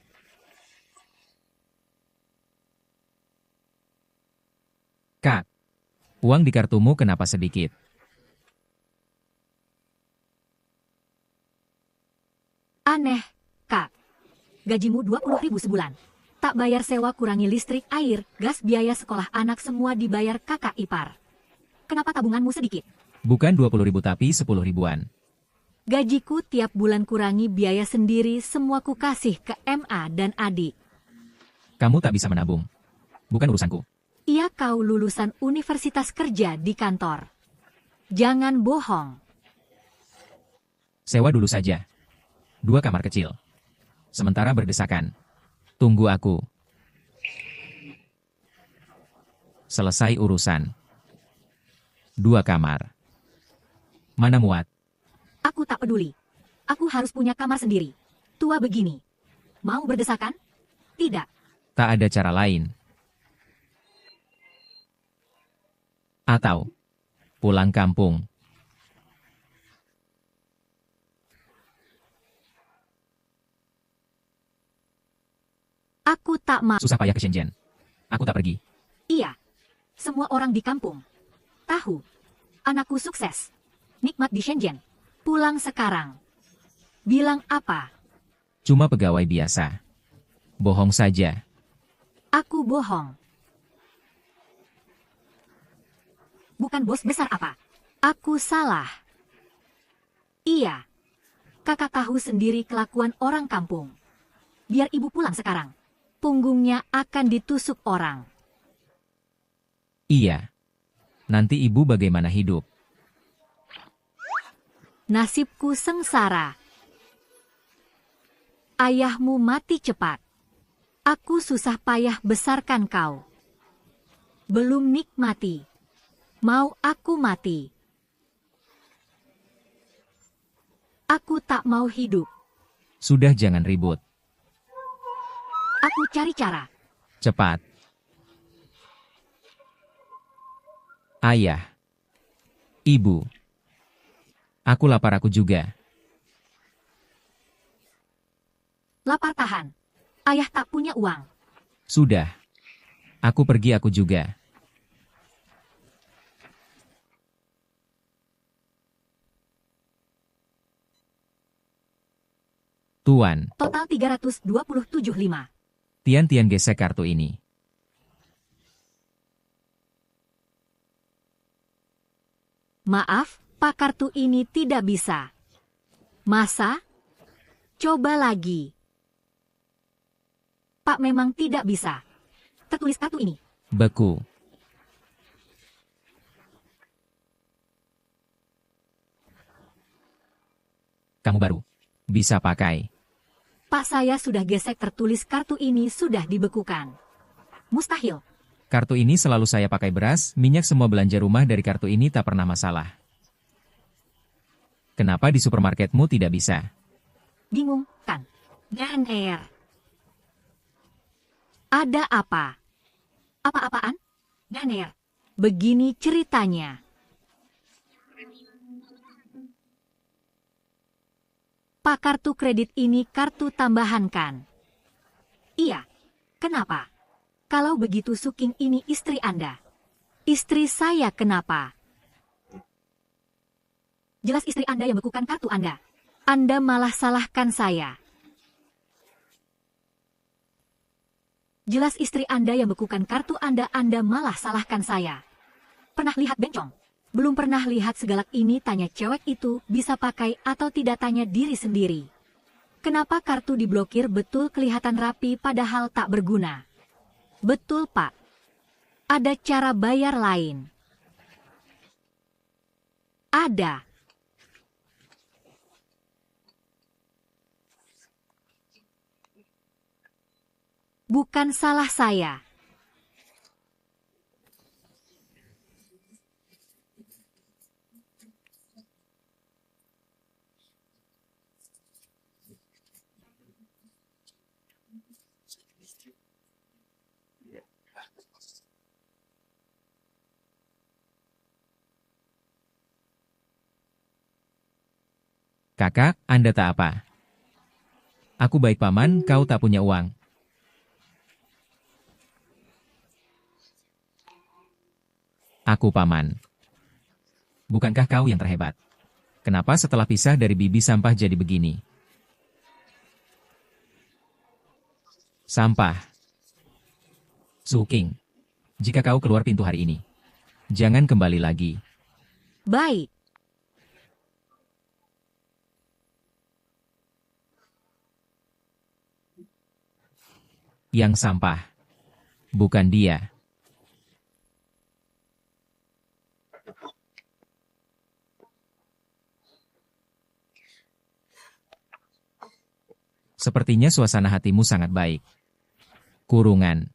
Kak. Uang di kartumu kenapa sedikit? Aneh, Kak. Gajimu 20.000 sebulan. Tak bayar sewa, kurangi listrik, air, gas, biaya sekolah anak semua dibayar kakak ipar. Kenapa tabunganmu sedikit? Bukan 20.000 tapi 10 ribuan. Gajiku tiap bulan kurangi biaya sendiri, semua ku kasih ke MA dan adik. Kamu tak bisa menabung. Bukan urusanku. Iya, kau lulusan universitas kerja di kantor. Jangan bohong. Sewa dulu saja. 2 kamar kecil. Sementara berdesakan. Tunggu aku. Selesai urusan. 2 kamar. Mana muat? Aku tak peduli. Aku harus punya kamar sendiri. Tua begini. Mau berdesakan? Tidak. Tak ada cara lain. Atau pulang kampung. Aku tak mau. Susah payah ke Shenzhen. Aku tak pergi. Iya. Semua orang di kampung tahu. Anakku sukses. Nikmat di Shenzhen. Pulang sekarang. Bilang apa? Cuma pegawai biasa. Bohong saja. Aku bohong. Bukan bos besar apa? Aku salah. Iya. Kakak tahu sendiri kelakuan orang kampung. Biar ibu pulang sekarang. Punggungnya akan ditusuk orang. Iya. Nanti ibu bagaimana hidup? Nasibku sengsara. Ayahmu mati cepat. Aku susah payah besarkan kau. Belum nikmati. Mau aku mati. Aku tak mau hidup. Sudah jangan ribut. Aku cari cara. Cepat. Ayah. Ibu. Aku lapar aku juga. Lapar tahan. Ayah tak punya uang. Sudah. Aku pergi aku juga. Tuan. Total 327,5. Tian gesek kartu ini. Maaf, Pak, kartu ini tidak bisa. Masa? Coba lagi. Pak, memang tidak bisa. Tertulis kartu ini. Beku. Kamu baru. Bisa pakai. Pak, saya sudah gesek, tertulis kartu ini sudah dibekukan. Mustahil. Kartu ini selalu saya pakai beras, minyak, semua belanja rumah dari kartu ini tak pernah masalah. Kenapa di supermarketmu tidak bisa? Bingung, kan? Dan Ada apa? Apa-apaan? Dan begini ceritanya. Pak, kartu kredit ini kartu tambahan kan? Iya. Kenapa? Kalau begitu Suking ini istri Anda. Istri saya kenapa? Jelas istri Anda yang bekukan kartu Anda. Anda malah salahkan saya. Jelas istri Anda yang bekukan kartu Anda malah salahkan saya. Pernah lihat bencong? Belum pernah lihat segalak ini, tanya cewek itu, bisa pakai atau tidak, tanya diri sendiri. Kenapa kartu diblokir? Betul kelihatan rapi padahal tak berguna. Betul Pak. Ada cara bayar lain. Ada. Bukan salah saya. Kakak, Anda tak apa. Aku baik paman, kau tak punya uang. Aku paman. Bukankah kau yang terhebat? Kenapa setelah pisah dari bibi sampah jadi begini? Sampah. Suking. Jika kau keluar pintu hari ini, jangan kembali lagi. Baik. Yang sampah. Bukan dia. Sepertinya suasana hatimu sangat baik. Kurungan.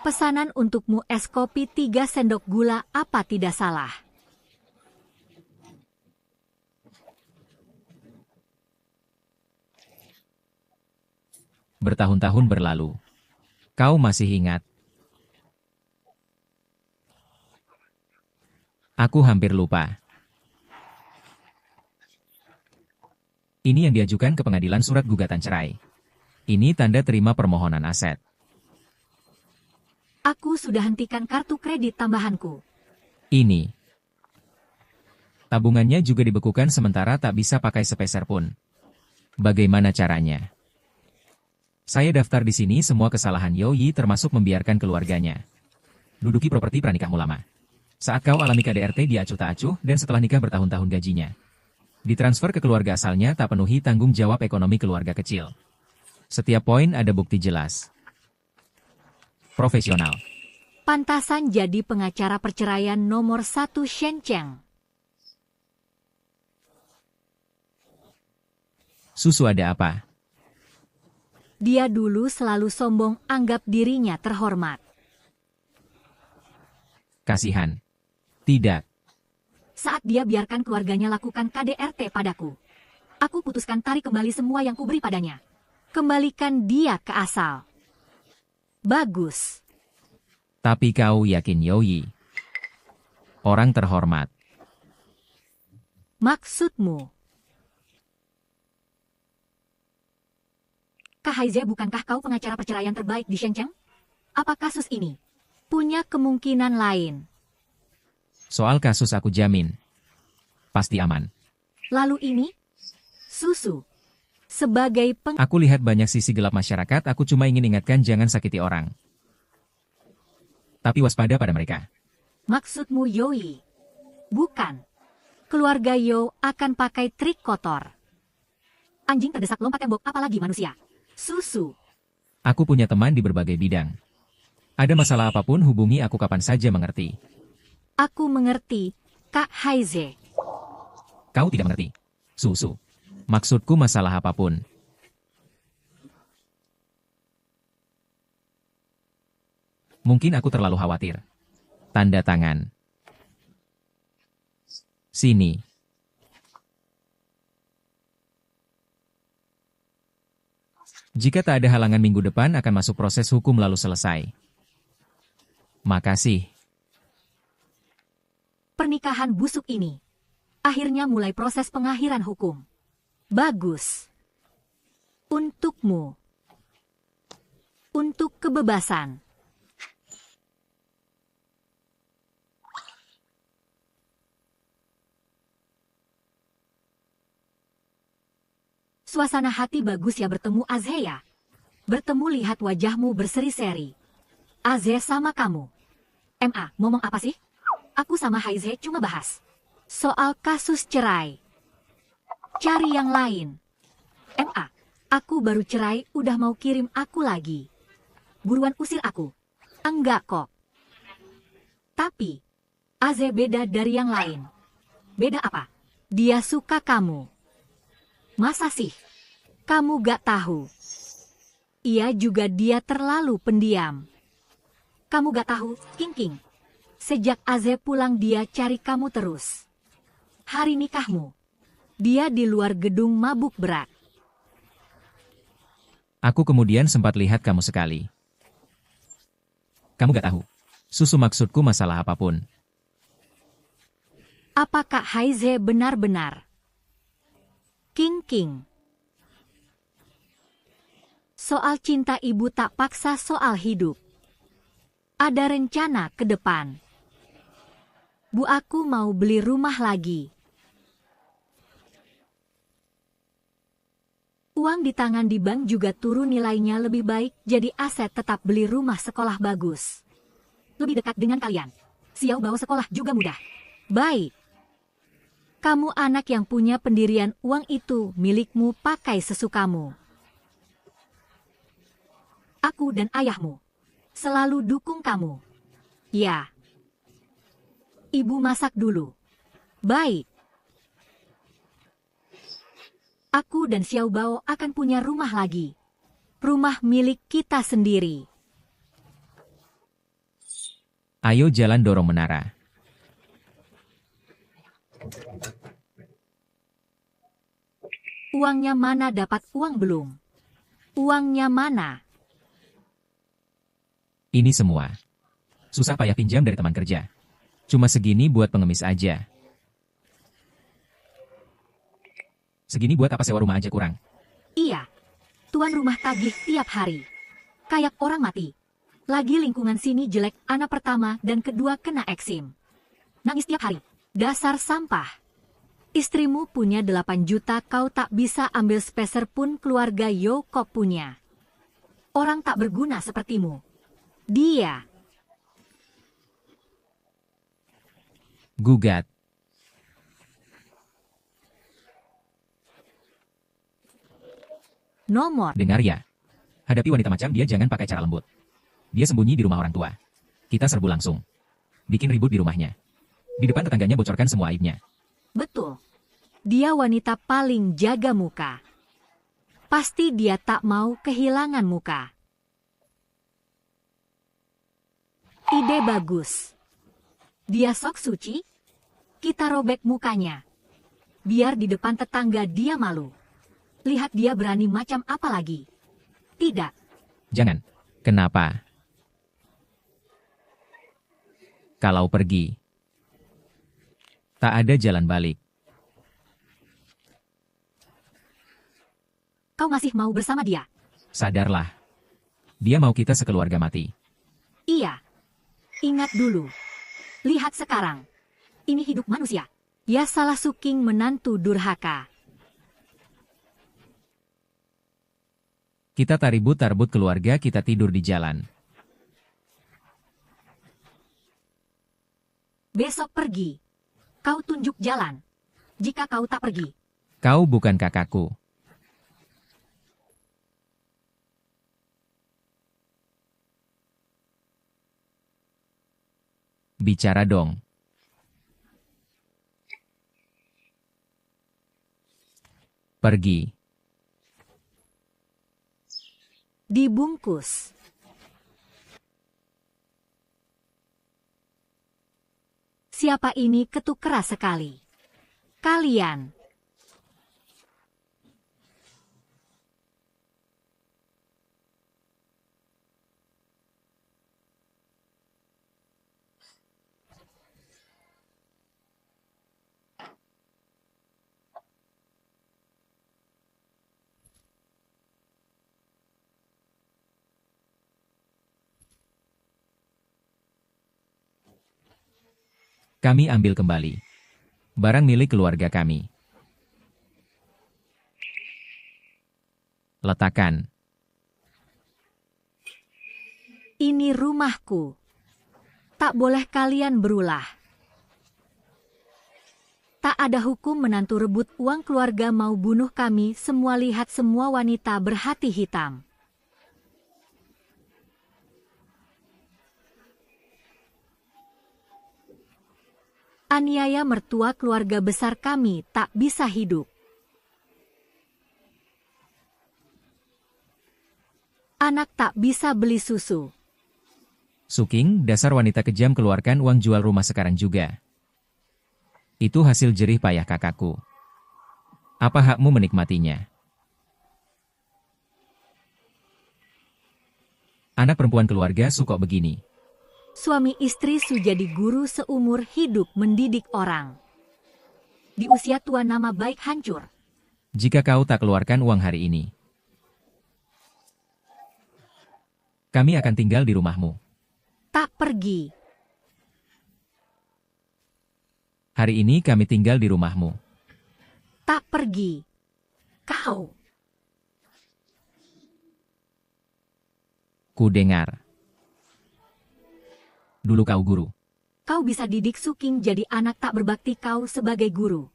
Pesanan untukmu, es kopi 3 sendok gula, apa tidak salah? Bertahun-tahun berlalu. Kau masih ingat? Aku hampir lupa. Ini yang diajukan ke pengadilan, surat gugatan cerai. Ini tanda terima permohonan aset. Aku sudah hentikan kartu kredit tambahanku. Ini. Tabungannya juga dibekukan sementara tak bisa pakai sepeser pun. Bagaimana caranya? Saya daftar di sini semua kesalahan Yoyi termasuk membiarkan keluarganya duduki properti pranikah lama. Saat kau alami KDRT dia acuh tak acuh dan setelah nikah bertahun-tahun gajinya ditransfer ke keluarga asalnya, tak penuhi tanggung jawab ekonomi keluarga kecil. Setiap poin ada bukti jelas. Profesional. Pantasan jadi pengacara perceraian nomor 1 Shen Cheng. Susu ada apa? Dia dulu selalu sombong, anggap dirinya terhormat. Kasihan. Tidak. Saat dia biarkan keluarganya lakukan KDRT padaku, aku putuskan tarik kembali semua yang kuberi padanya. Kembalikan dia ke asal. Bagus. Tapi kau yakin Yoyi orang terhormat? Maksudmu? Kak Haize, bukankah kau pengacara perceraian terbaik di Shenzhen? Apa kasus ini punya kemungkinan lain? Soal kasus aku jamin. Pasti aman. Lalu ini? Susu. Sebagai Aku lihat banyak sisi gelap masyarakat, aku cuma ingin ingatkan jangan sakiti orang. Tapi waspada pada mereka. Maksudmu Yoi? Bukan. Keluarga Yo akan pakai trik kotor. Anjing terdesak lompat tembok, apalagi manusia. Susu. Aku punya teman di berbagai bidang. Ada masalah apapun hubungi aku kapan saja, mengerti? Aku mengerti, Kak Haize. Kau tidak mengerti. Susu. Maksudku masalah apapun. Mungkin aku terlalu khawatir. Tanda tangan. Sini. Jika tak ada halangan minggu depan akan masuk proses hukum lalu selesai. Makasih. Pernikahan busuk ini akhirnya mulai proses pengakhiran hukum. Bagus. Untukmu. Untuk kebebasan. Suasana hati bagus ya bertemu Azhe ya. Bertemu lihat wajahmu berseri-seri. Azhe sama kamu. Ngomong apa sih? Aku sama Haize cuma bahas soal kasus cerai. Cari yang lain. Aku baru cerai udah mau kirim aku lagi. Buruan usir aku. Enggak kok. Tapi, Azhe beda dari yang lain. Beda apa? Dia suka kamu. Masa sih? Kamu gak tahu. Iya juga dia terlalu pendiam. Kamu gak tahu, King. Sejak Azhe pulang dia cari kamu terus. Hari nikahmu, dia di luar gedung mabuk berat. Aku kemudian sempat lihat kamu sekali. Kamu gak tahu. Susu maksudku masalah apapun. Apakah Haize benar-benar? King. Soal cinta ibu tak paksa soal hidup. Ada rencana ke depan. Bu aku mau beli rumah lagi. Uang di tangan di bank juga turun nilainya lebih baik, jadi aset tetap beli rumah sekolah bagus. Lebih dekat dengan kalian. Xiao bawa sekolah juga mudah. Baik. Kamu anak yang punya pendirian, uang itu milikmu, pakai sesukamu. Aku dan ayahmu selalu dukung kamu. Ya. Ibu masak dulu. Baik. Aku dan Xiao Bao akan punya rumah lagi. Rumah milik kita sendiri. Ayo jalan dorong menara. Uangnya mana, dapat uang belum? Uangnya mana? Ini semua. Susah payah pinjam dari teman kerja. Cuma segini buat pengemis aja. Segini buat apa sewa rumah aja kurang. Iya. Tuan rumah tagih tiap hari. Kayak orang mati. Lagi lingkungan sini jelek, anak pertama dan kedua kena eksim. Nangis tiap hari. Dasar sampah. Istrimu punya 8 juta, kau tak bisa ambil sepeser pun, keluarga Yoko punya. Orang tak berguna sepertimu. Dia. Gugat. Nomor. Dengar ya. Hadapi wanita macam dia jangan pakai cara lembut. Dia sembunyi di rumah orang tua. Kita serbu langsung. Bikin ribut di rumahnya. Di depan tetangganya bocorkan semua aibnya. Betul. Dia wanita paling jaga muka. Pasti dia tak mau kehilangan muka. Ide bagus. Dia sok suci. Kita robek mukanya. Biar di depan tetangga dia malu. Lihat dia berani macam apa lagi. Tidak. Jangan. Kenapa? Kalau pergi, tak ada jalan balik. Kau masih mau bersama dia? Sadarlah. Dia mau kita sekeluarga mati. Iya. Ingat dulu. Lihat sekarang. Ini hidup manusia. Ya salah suking menantu durhaka. Kita taribut-tarbut keluarga, kita tidur di jalan. Besok pergi. Kau tunjuk jalan. Jika kau tak pergi. Kau bukan kakakku. Bicara dong. Pergi. Dibungkus. Siapa ini, ketuk keras sekali. Kalian. Kami ambil kembali. Barang milik keluarga kami. Letakkan. Ini rumahku. Tak boleh kalian berulah. Tak ada hukum menantu rebut uang keluarga mau bunuh kami semua. Lihat semua wanita berhati hitam. Aniaya mertua keluarga besar kami tak bisa hidup. Anak tak bisa beli susu. Suking, dasar wanita kejam, keluarkan uang jual rumah sekarang juga. Itu hasil jerih payah kakakku. Apa hakmu menikmatinya? Anak perempuan keluarga Su kok begini. Suami istri Su jadi guru seumur hidup mendidik orang. Di usia tua nama baik hancur. Jika kau tak keluarkan uang hari ini, kami akan tinggal di rumahmu. Tak pergi. Hari ini kami tinggal di rumahmu. Tak pergi. Kau. Ku dengar. Dulu kau guru. Kau bisa didik Suking jadi anak tak berbakti kau sebagai guru.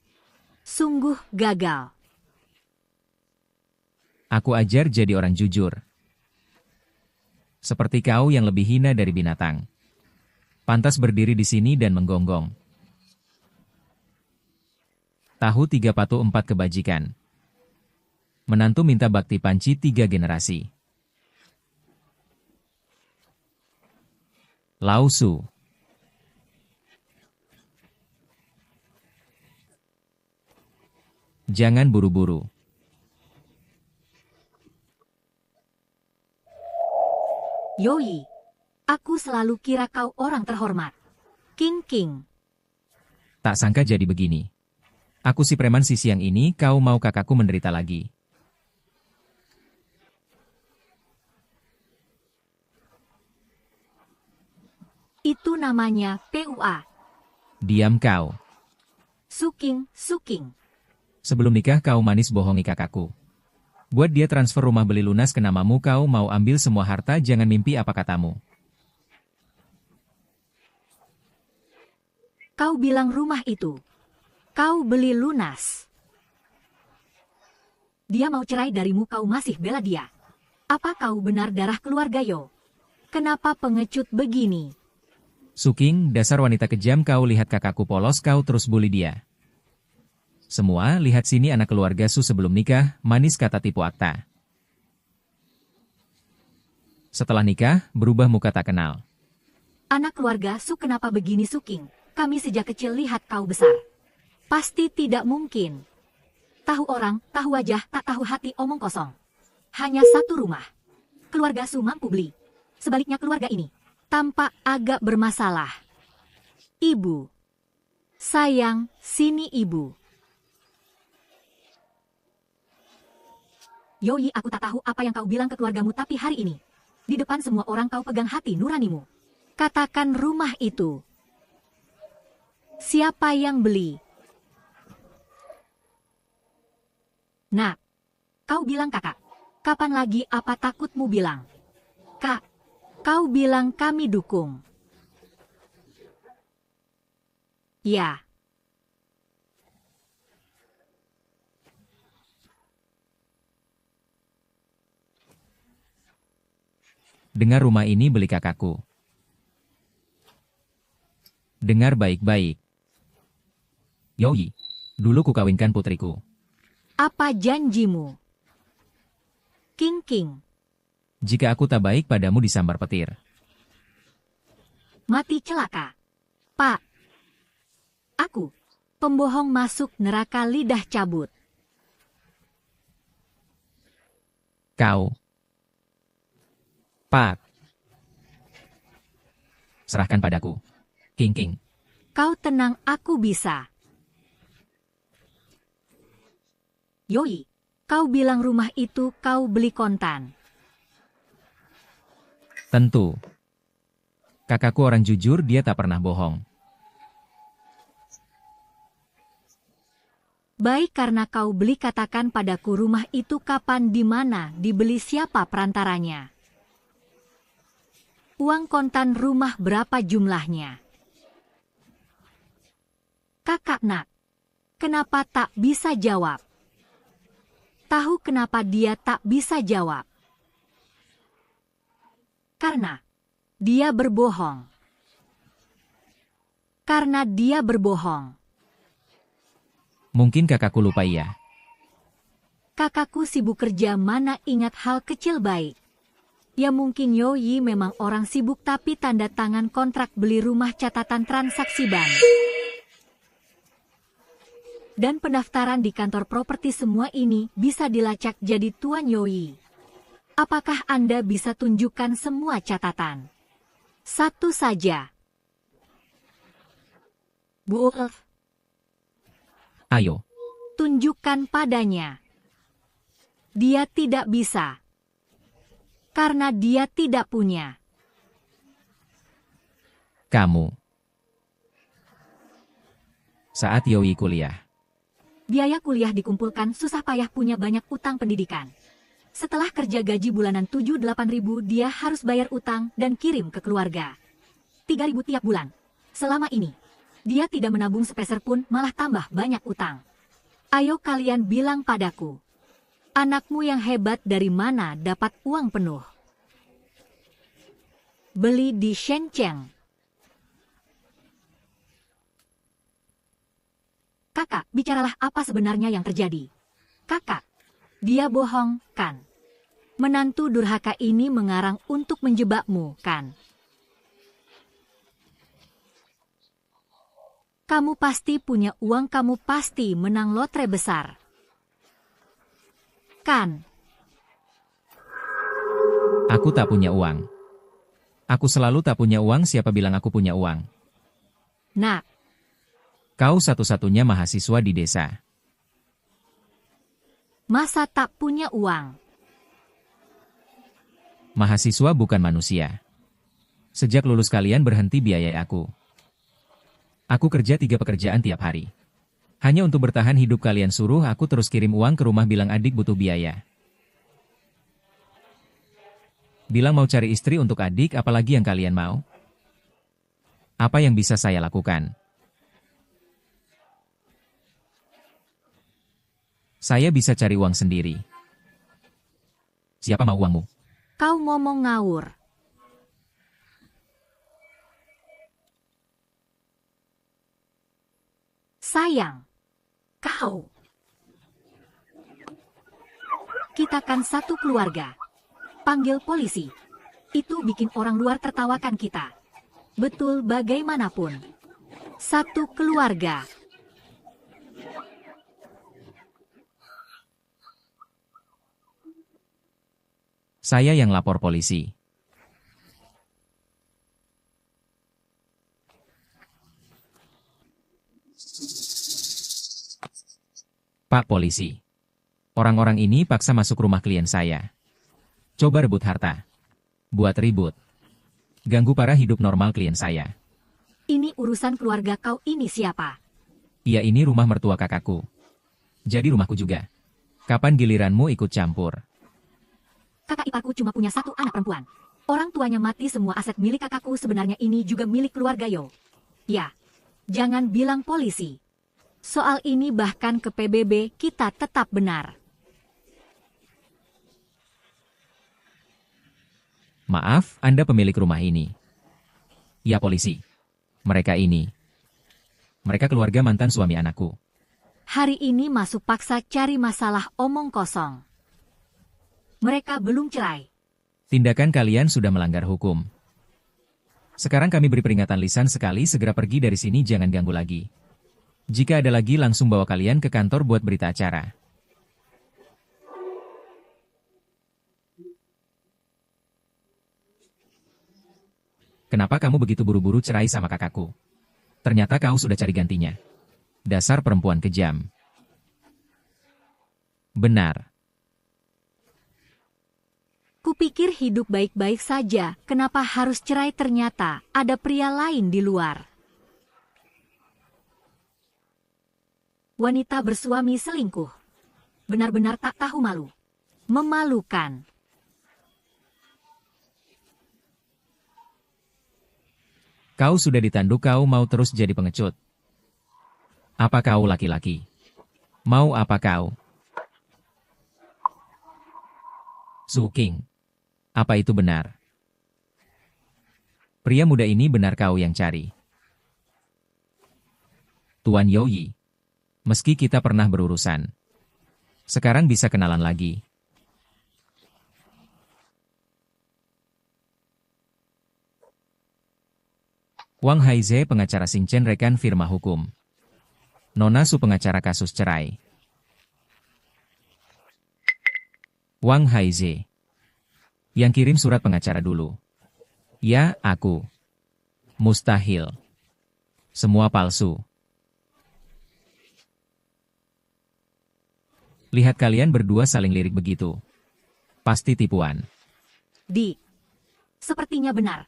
Sungguh gagal. Aku ajar jadi orang jujur. Seperti kau yang lebih hina dari binatang. Pantas berdiri di sini dan menggonggong. Tahu 3 patuh 4 kebajikan. Menantu minta bakti panci 3 generasi. Lausu. Jangan buru-buru. Yoi. Aku selalu kira kau orang terhormat. King. Tak sangka jadi begini. Aku si preman si siang ini, kau mau kakakku menderita lagi. Itu namanya PUA. Diam kau. Suking. Sebelum nikah kau manis bohongi kakakku. Buat dia transfer rumah beli lunas ke namamu, kau mau ambil semua harta, jangan mimpi apa katamu. Kau bilang rumah itu. Kau beli lunas. Dia mau cerai darimu, kau masih bela dia. Apa kau benar darah keluarga Yo? Kenapa pengecut begini? Suking, dasar wanita kejam, kau lihat kakakku polos, kau terus bully dia. Semua, lihat sini anak keluarga Su sebelum nikah, manis kata tipu akta. Setelah nikah, berubah muka tak kenal. Anak keluarga Su kenapa begini Suking? Kami sejak kecil lihat kau besar. Pasti tidak mungkin. Tahu orang, tahu wajah, tak tahu hati, omong kosong. Hanya satu rumah. Keluarga Su mampu beli. Sebaliknya keluarga ini tampak agak bermasalah. Ibu. Sayang, sini ibu. Yoi, aku tak tahu apa yang kau bilang ke keluargamu, tapi hari ini, di depan semua orang kau pegang hati nuranimu. Katakan rumah itu. Siapa yang beli? Nah, kau bilang kakak. Kapan lagi apa takutmu bilang? Kak, kau bilang kami dukung. Ya. Dengar, rumah ini beli kakakku. Dengar baik-baik. Yoi, dulu ku kawinkan putriku. Apa janjimu? King. Jika aku tak baik padamu, disambar petir. Mati celaka. Pak. Aku, pembohong masuk neraka lidah cabut. Kau. Pak. Serahkan padaku. King. Kau tenang, aku bisa. Yoi, kau bilang rumah itu kau beli kontan. Tentu. Kakakku orang jujur, dia tak pernah bohong. Baik, karena kau beli, katakan padaku rumah itu kapan, di mana, dibeli siapa perantaranya. Uang kontan rumah berapa jumlahnya? Kakak nak, kenapa tak bisa jawab? Tahu kenapa dia tak bisa jawab? Karena dia berbohong. Karena dia berbohong. Mungkin kakakku lupa ya. Kakakku sibuk kerja, mana ingat hal kecil baik. Ya mungkin Yoyi memang orang sibuk, tapi tanda tangan kontrak beli rumah, catatan transaksi bank, dan pendaftaran di kantor properti, semua ini bisa dilacak. Jadi Tuan Yoyi, apakah Anda bisa tunjukkan semua catatan? Satu saja. Bu Ulf, Ayo. tunjukkan padanya. Dia tidak bisa. Karena dia tidak punya. Kamu. Saat Yoyi kuliah. Biaya kuliah dikumpulkan, susah payah, punya banyak utang pendidikan. Setelah kerja gaji bulanan 7-8 ribu, dia harus bayar utang dan kirim ke keluarga 3 ribu tiap bulan. Selama ini, dia tidak menabung sepeser pun, malah tambah banyak utang. Ayo kalian bilang padaku, anakmu yang hebat dari mana dapat uang penuh? Beli di Shenzhen. Kakak, bicaralah apa sebenarnya yang terjadi. Kakak, dia bohong, kan? Menantu durhaka ini mengarang untuk menjebakmu, kan? Kamu pasti punya uang, kamu pasti menang lotre besar, kan? Aku tak punya uang. Aku selalu tak punya uang, siapa bilang aku punya uang? Nak, Kau satu-satunya mahasiswa di desa. masa tak punya uang? Mahasiswa bukan manusia. Sejak lulus kalian berhenti biayai aku. Aku kerja 3 pekerjaan tiap hari. Hanya untuk bertahan hidup, kalian suruh aku terus kirim uang ke rumah, bilang adik butuh biaya. Bilang mau cari istri untuk adik, apalagi yang kalian mau? Apa yang bisa saya lakukan? Saya bisa cari uang sendiri. Siapa mau uangmu? Kau ngomong ngawur. Sayang, kau. Kita kan satu keluarga. Panggil polisi. Itu bikin orang luar tertawakan kita. Betul, bagaimanapun. Satu keluarga. Saya yang lapor polisi. Pak polisi. Orang-orang ini paksa masuk rumah klien saya. Coba rebut harta. Buat ribut. Ganggu parah hidup normal klien saya. Ini urusan keluarga kau, ini siapa? Iya, ini rumah mertua kakakku. Jadi rumahku juga. Kapan giliranmu ikut campur? Kakak iparku cuma punya satu anak perempuan. Orang tuanya mati, semua aset milik kakakku, sebenarnya ini juga milik keluarga Yo. Ya, jangan bilang polisi. Soal ini bahkan ke PBB kita tetap benar. Maaf, Anda pemilik rumah ini. Ya polisi. Mereka ini. Mereka keluarga mantan suami anakku. Hari ini masuk paksa, cari masalah, omong kosong. Mereka belum cerai. Tindakan kalian sudah melanggar hukum. Sekarang kami beri peringatan lisan sekali, segera pergi dari sini, jangan ganggu lagi. Jika ada lagi, langsung bawa kalian ke kantor buat berita acara. Kenapa kamu begitu buru-buru cerai sama kakakku? Ternyata kau sudah cari gantinya. Dasar perempuan kejam. Benar. Kupikir hidup baik-baik saja, kenapa harus cerai? Ternyata ada pria lain di luar. wanita bersuami selingkuh. Benar-benar tak tahu malu. Memalukan. Kau sudah ditanduk, kau mau terus jadi pengecut. Apa kau laki-laki? Mau apa kau? Su King. Apa itu benar? Pria muda ini benar kau yang cari? Tuan Youyi. Meski kita pernah berurusan, sekarang bisa kenalan lagi. Wang Haize, pengacara Xing Chen, rekan firma hukum. Nona Su, pengacara kasus cerai. Wang Haize. Yang kirim surat pengacara dulu. Ya, aku. Mustahil. Semua palsu. Lihat kalian berdua saling lirik begitu. Pasti tipuan. Sepertinya benar.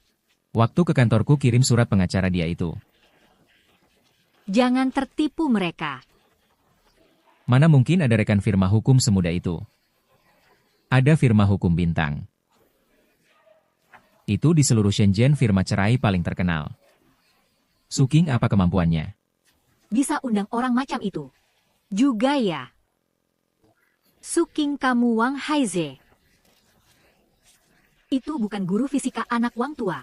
Waktu ke kantorku kirim surat pengacara dia itu. Jangan tertipu mereka. Mana mungkin ada rekan firma hukum semudah itu. Ada firma hukum bintang. Itu di seluruh Shenzhen firma cerai paling terkenal. Su King, apa kemampuannya? Bisa undang orang macam itu. Juga ya. Su King, kamu Wang Haize. Itu bukan guru fisika anak Wang tua.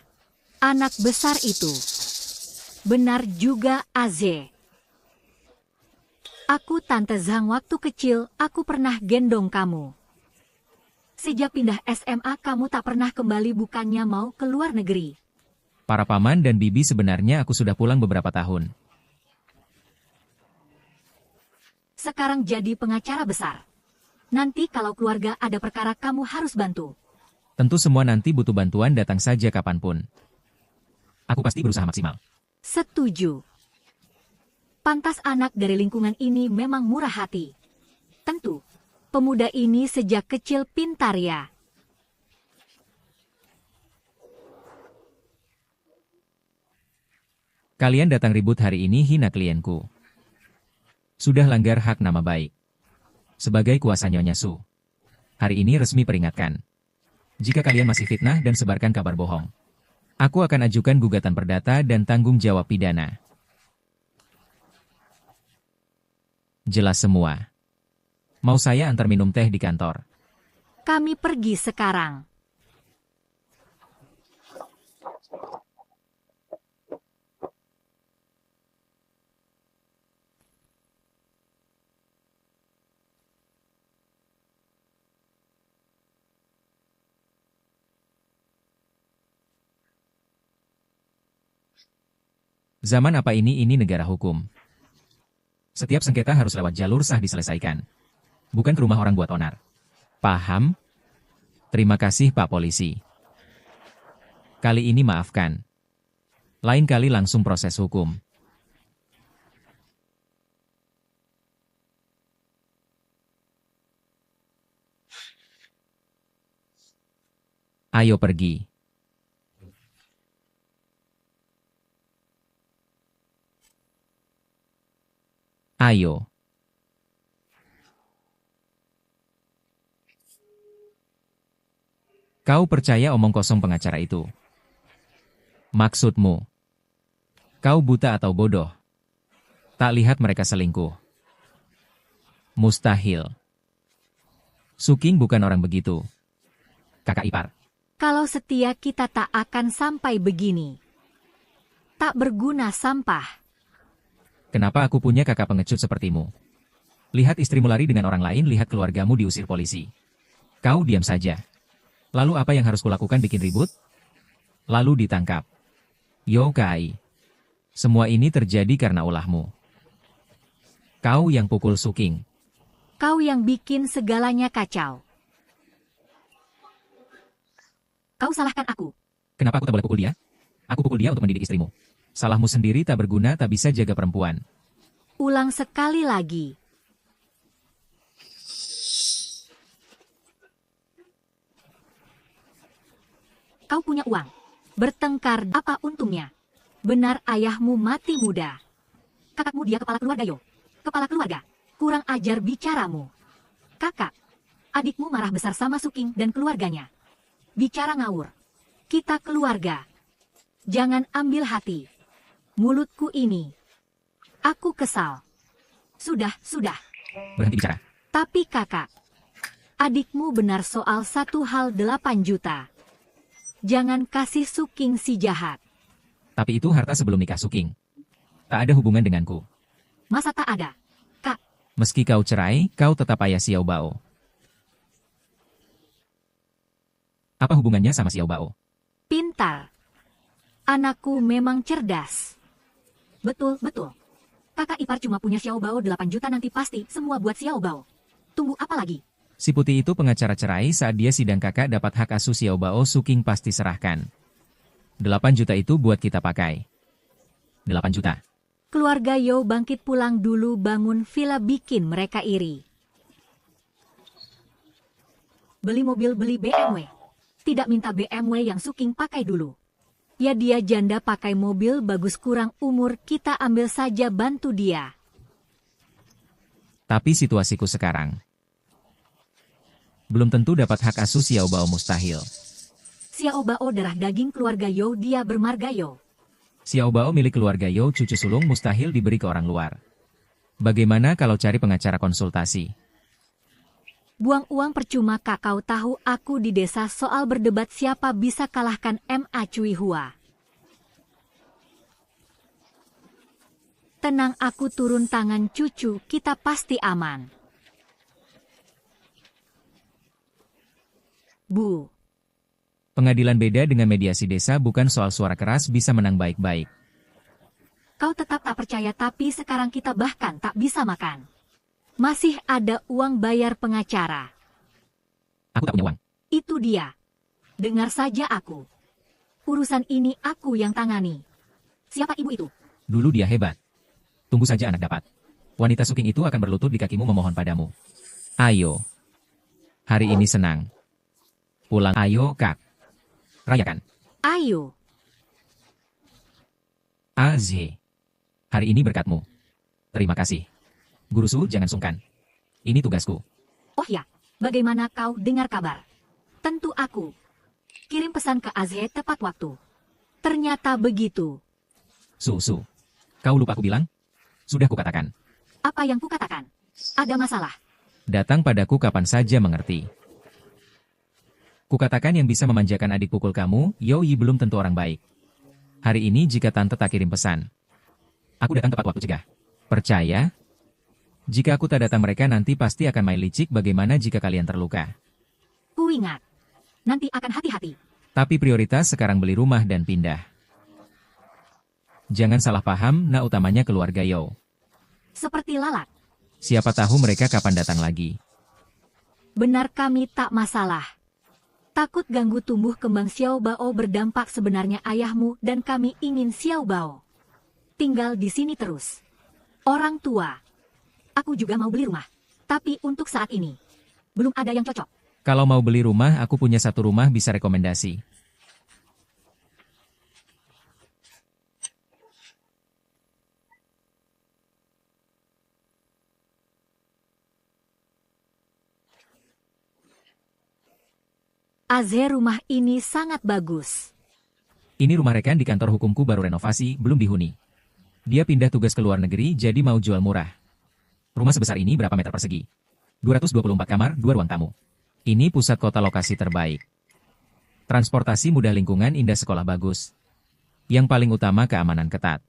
Anak besar itu. Benar juga, Aze. Aku Tante Zhang, waktu kecil aku pernah gendong kamu. Sejak pindah SMA kamu tak pernah kembali, bukannya mau ke luar negeri. Para paman dan bibi, sebenarnya aku sudah pulang beberapa tahun. Sekarang jadi pengacara besar. Nanti kalau keluarga ada perkara kamu harus bantu. Tentu semua nanti butuh bantuan, datang saja kapanpun. Aku pasti berusaha maksimal. Setuju. Pantas anak dari lingkungan ini memang murah hati. Tentu, pemuda ini sejak kecil pintar ya. Kalian datang ribut hari ini, hina klienku. Sudah langgar hak nama baik. Sebagai kuasa Nyonya Su, hari ini resmi peringatkan. Jika kalian masih fitnah dan sebarkan kabar bohong, aku akan ajukan gugatan perdata dan tanggung jawab pidana. Jelas semua. Mau saya antar minum teh di kantor? Kami pergi sekarang. Zaman apa ini negara hukum. Setiap sengketa harus lewat jalur sah diselesaikan. Bukan ke rumah orang buat onar. Paham? Terima kasih Pak Polisi. Kali ini maafkan. Lain kali langsung proses hukum. Ayo pergi. Ayo. Kau percaya omong kosong pengacara itu? Maksudmu? Kau buta atau bodoh? Tak lihat mereka selingkuh? Mustahil. Su King bukan orang begitu. Kakak ipar. Kalau setia kita tak akan sampai begini. Tak berguna sampah. Kenapa aku punya kakak pengecut sepertimu? Lihat istrimu lari dengan orang lain, lihat keluargamu diusir polisi. Kau diam saja. Lalu apa yang harus kulakukan, bikin ribut? Lalu ditangkap. Yokai. Semua ini terjadi karena ulahmu. Kau yang pukul Su King. Kau yang bikin segalanya kacau. Kau salahkan aku. Kenapa aku tak boleh pukul dia? Aku pukul dia untuk mendidik istrimu. Salahmu sendiri, tak berguna, tak bisa jaga perempuan. Ulang sekali lagi. Kau punya uang. Bertengkar, apa untungnya? Benar ayahmu mati muda. Kakakmu dia kepala keluarga yo. Kepala keluarga, kurang ajar bicaramu. Kakak, adikmu marah besar sama Suking dan keluarganya. Bicara ngawur. Kita keluarga. Jangan ambil hati. Mulutku ini. Aku kesal. Sudah. Berhenti bicara. Tapi kakak, adikmu benar soal satu hal 8 juta. Jangan kasih Suking si jahat. Tapi itu harta sebelum nikah Suking. Tak ada hubungan denganku. Masa tak ada? Kak, Meski kau cerai, kau tetap ayah Xiao Bao. Apa hubungannya sama Xiao Bao? pintar. Anakku memang cerdas. Betul. Kakak ipar cuma punya Xiao Bao 8 juta, nanti pasti semua buat Xiao Bao. Tunggu apa lagi? Si putih itu pengacara cerai saat dia sidang kakak dapat hak asuh Xiao Bao Suking pasti serahkan. 8 juta itu buat kita pakai. 8 juta. Keluarga Yo bangkit pulang dulu, bangun villa bikin mereka iri. Beli mobil, beli BMW. Tidak minta BMW yang Suking pakai dulu. Ya dia janda pakai mobil bagus, kurang umur, kita ambil saja, bantu dia. Tapi situasiku sekarang. Belum tentu dapat hak asuh Xiao Bao, mustahil. Xiao Bao darah daging keluarga Yo, dia bermarga Yo. Xiao Bao milik keluarga Yo, cucu sulung, mustahil diberi ke orang luar. Bagaimana kalau cari pengacara konsultasi? Buang uang percuma, kak. Kau tahu aku di desa soal berdebat siapa bisa kalahkan Ma Cui Hua. Tenang, aku turun tangan cucu, kita pasti aman. Bu. Pengadilan beda dengan mediasi desa, bukan soal suara keras bisa menang baik-baik. Kau tetap tak percaya, tapi sekarang kita bahkan tak bisa makan. Masih ada uang bayar pengacara. Aku tak punya uang. Itu dia. Dengar saja aku. Urusan ini aku yang tangani. Siapa ibu itu? Dulu dia hebat. Tunggu saja anak dapat. Wanita Suking itu akan berlutut di kakimu memohon padamu. Ayo. Hari ini senang. Pulang ayo, Kak. Rayakan. Ayo. Azhe. Hari ini berkatmu. Terima kasih. Guru Su, jangan sungkan. Ini tugasku. Oh ya, bagaimana kau dengar kabar? Tentu aku. Kirim pesan ke Azhe tepat waktu. Ternyata begitu. Su. Kau lupa aku bilang? Sudah kukatakan. Apa yang kukatakan? Ada masalah. Datang padaku kapan saja mengerti. Kukatakan yang bisa memanjakan adik pukul kamu, Yo Yi belum tentu orang baik. Hari ini jika tante tak kirim pesan, aku datang tepat waktu juga. Percaya? Jika aku tak datang, mereka nanti pasti akan main licik. Bagaimana jika kalian terluka? Ku ingat. Nanti akan hati-hati. Tapi prioritas sekarang beli rumah dan pindah. Jangan salah paham, utamanya keluarga Yo. Seperti lalat. Siapa tahu mereka kapan datang lagi. Benar, kami tak masalah. Takut ganggu tumbuh kembang Xiao Bao, berdampak sebenarnya ayahmu dan kami ingin Xiao Bao tinggal di sini terus. Orang tua. Aku juga mau beli rumah. Tapi untuk saat ini, belum ada yang cocok. Kalau mau beli rumah, aku punya satu rumah bisa rekomendasi. Azhe, rumah ini sangat bagus. Ini rumah rekan di kantor hukumku, baru renovasi, belum dihuni. Dia pindah tugas ke luar negeri, jadi mau jual murah. Rumah sebesar ini berapa meter persegi? 224 kamar, 2 ruang tamu. Ini pusat kota, lokasi terbaik. Transportasi mudah, lingkungan indah, sekolah bagus. Yang paling utama keamanan ketat.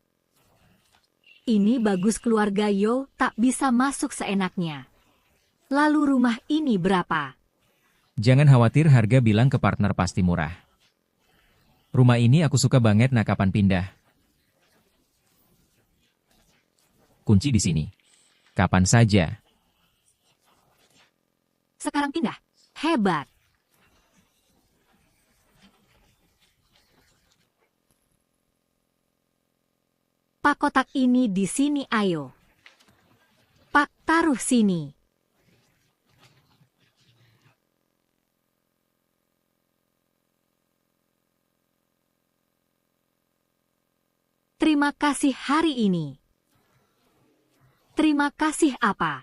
Ini bagus, keluarga Yo tak bisa masuk seenaknya. Lalu rumah ini berapa? Jangan khawatir, harga bilang ke partner pasti murah. Rumah ini aku suka banget, kapan pindah? Kunci di sini. Kapan saja. Sekarang pindah. Hebat. Pak, kotak ini di sini, ayo. Pak, taruh sini. Terima kasih hari ini. Terima kasih apa?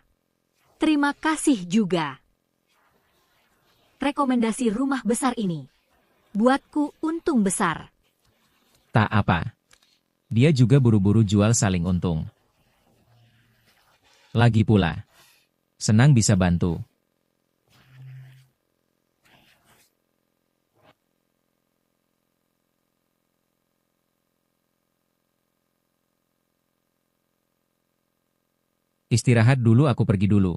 Terima kasih juga. Rekomendasi rumah besar ini. Buatku untung besar. Tak apa. Dia juga buru-buru jual saling untung. Lagi pula, senang bisa bantu. Istirahat dulu, aku pergi dulu.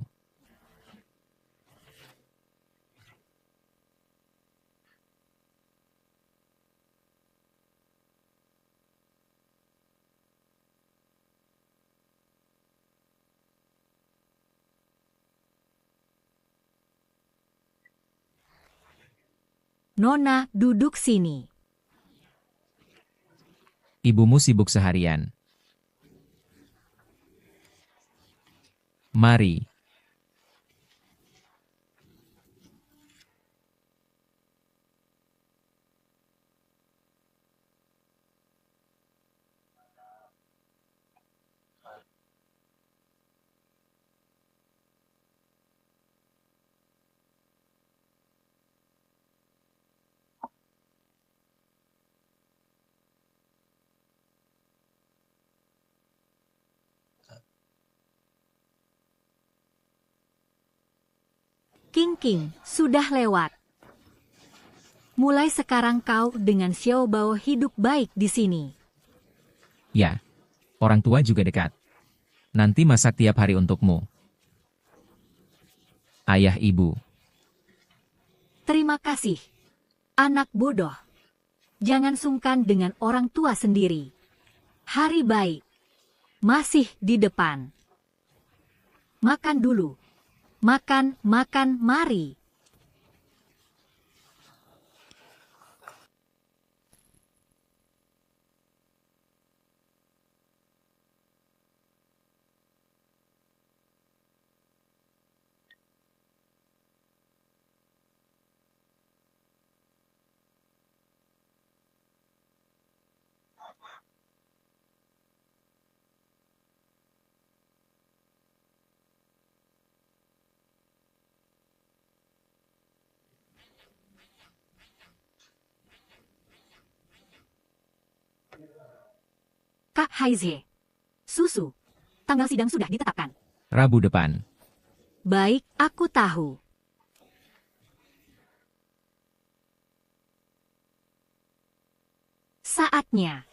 Nona, duduk sini. Ibumu sibuk seharian. Mari. King, sudah lewat. Mulai sekarang kau dengan Xiao Bao hidup baik di sini. Ya, orang tua juga dekat. Nanti masak tiap hari untukmu. Ayah ibu. Terima kasih. Anak bodoh. Jangan sungkan dengan orang tua sendiri. Hari baik. Masih di depan. Makan dulu. Makan, mari. Kak Haize. Susu. Tanggal sidang sudah ditetapkan. Rabu depan. Baik, aku tahu. Saatnya.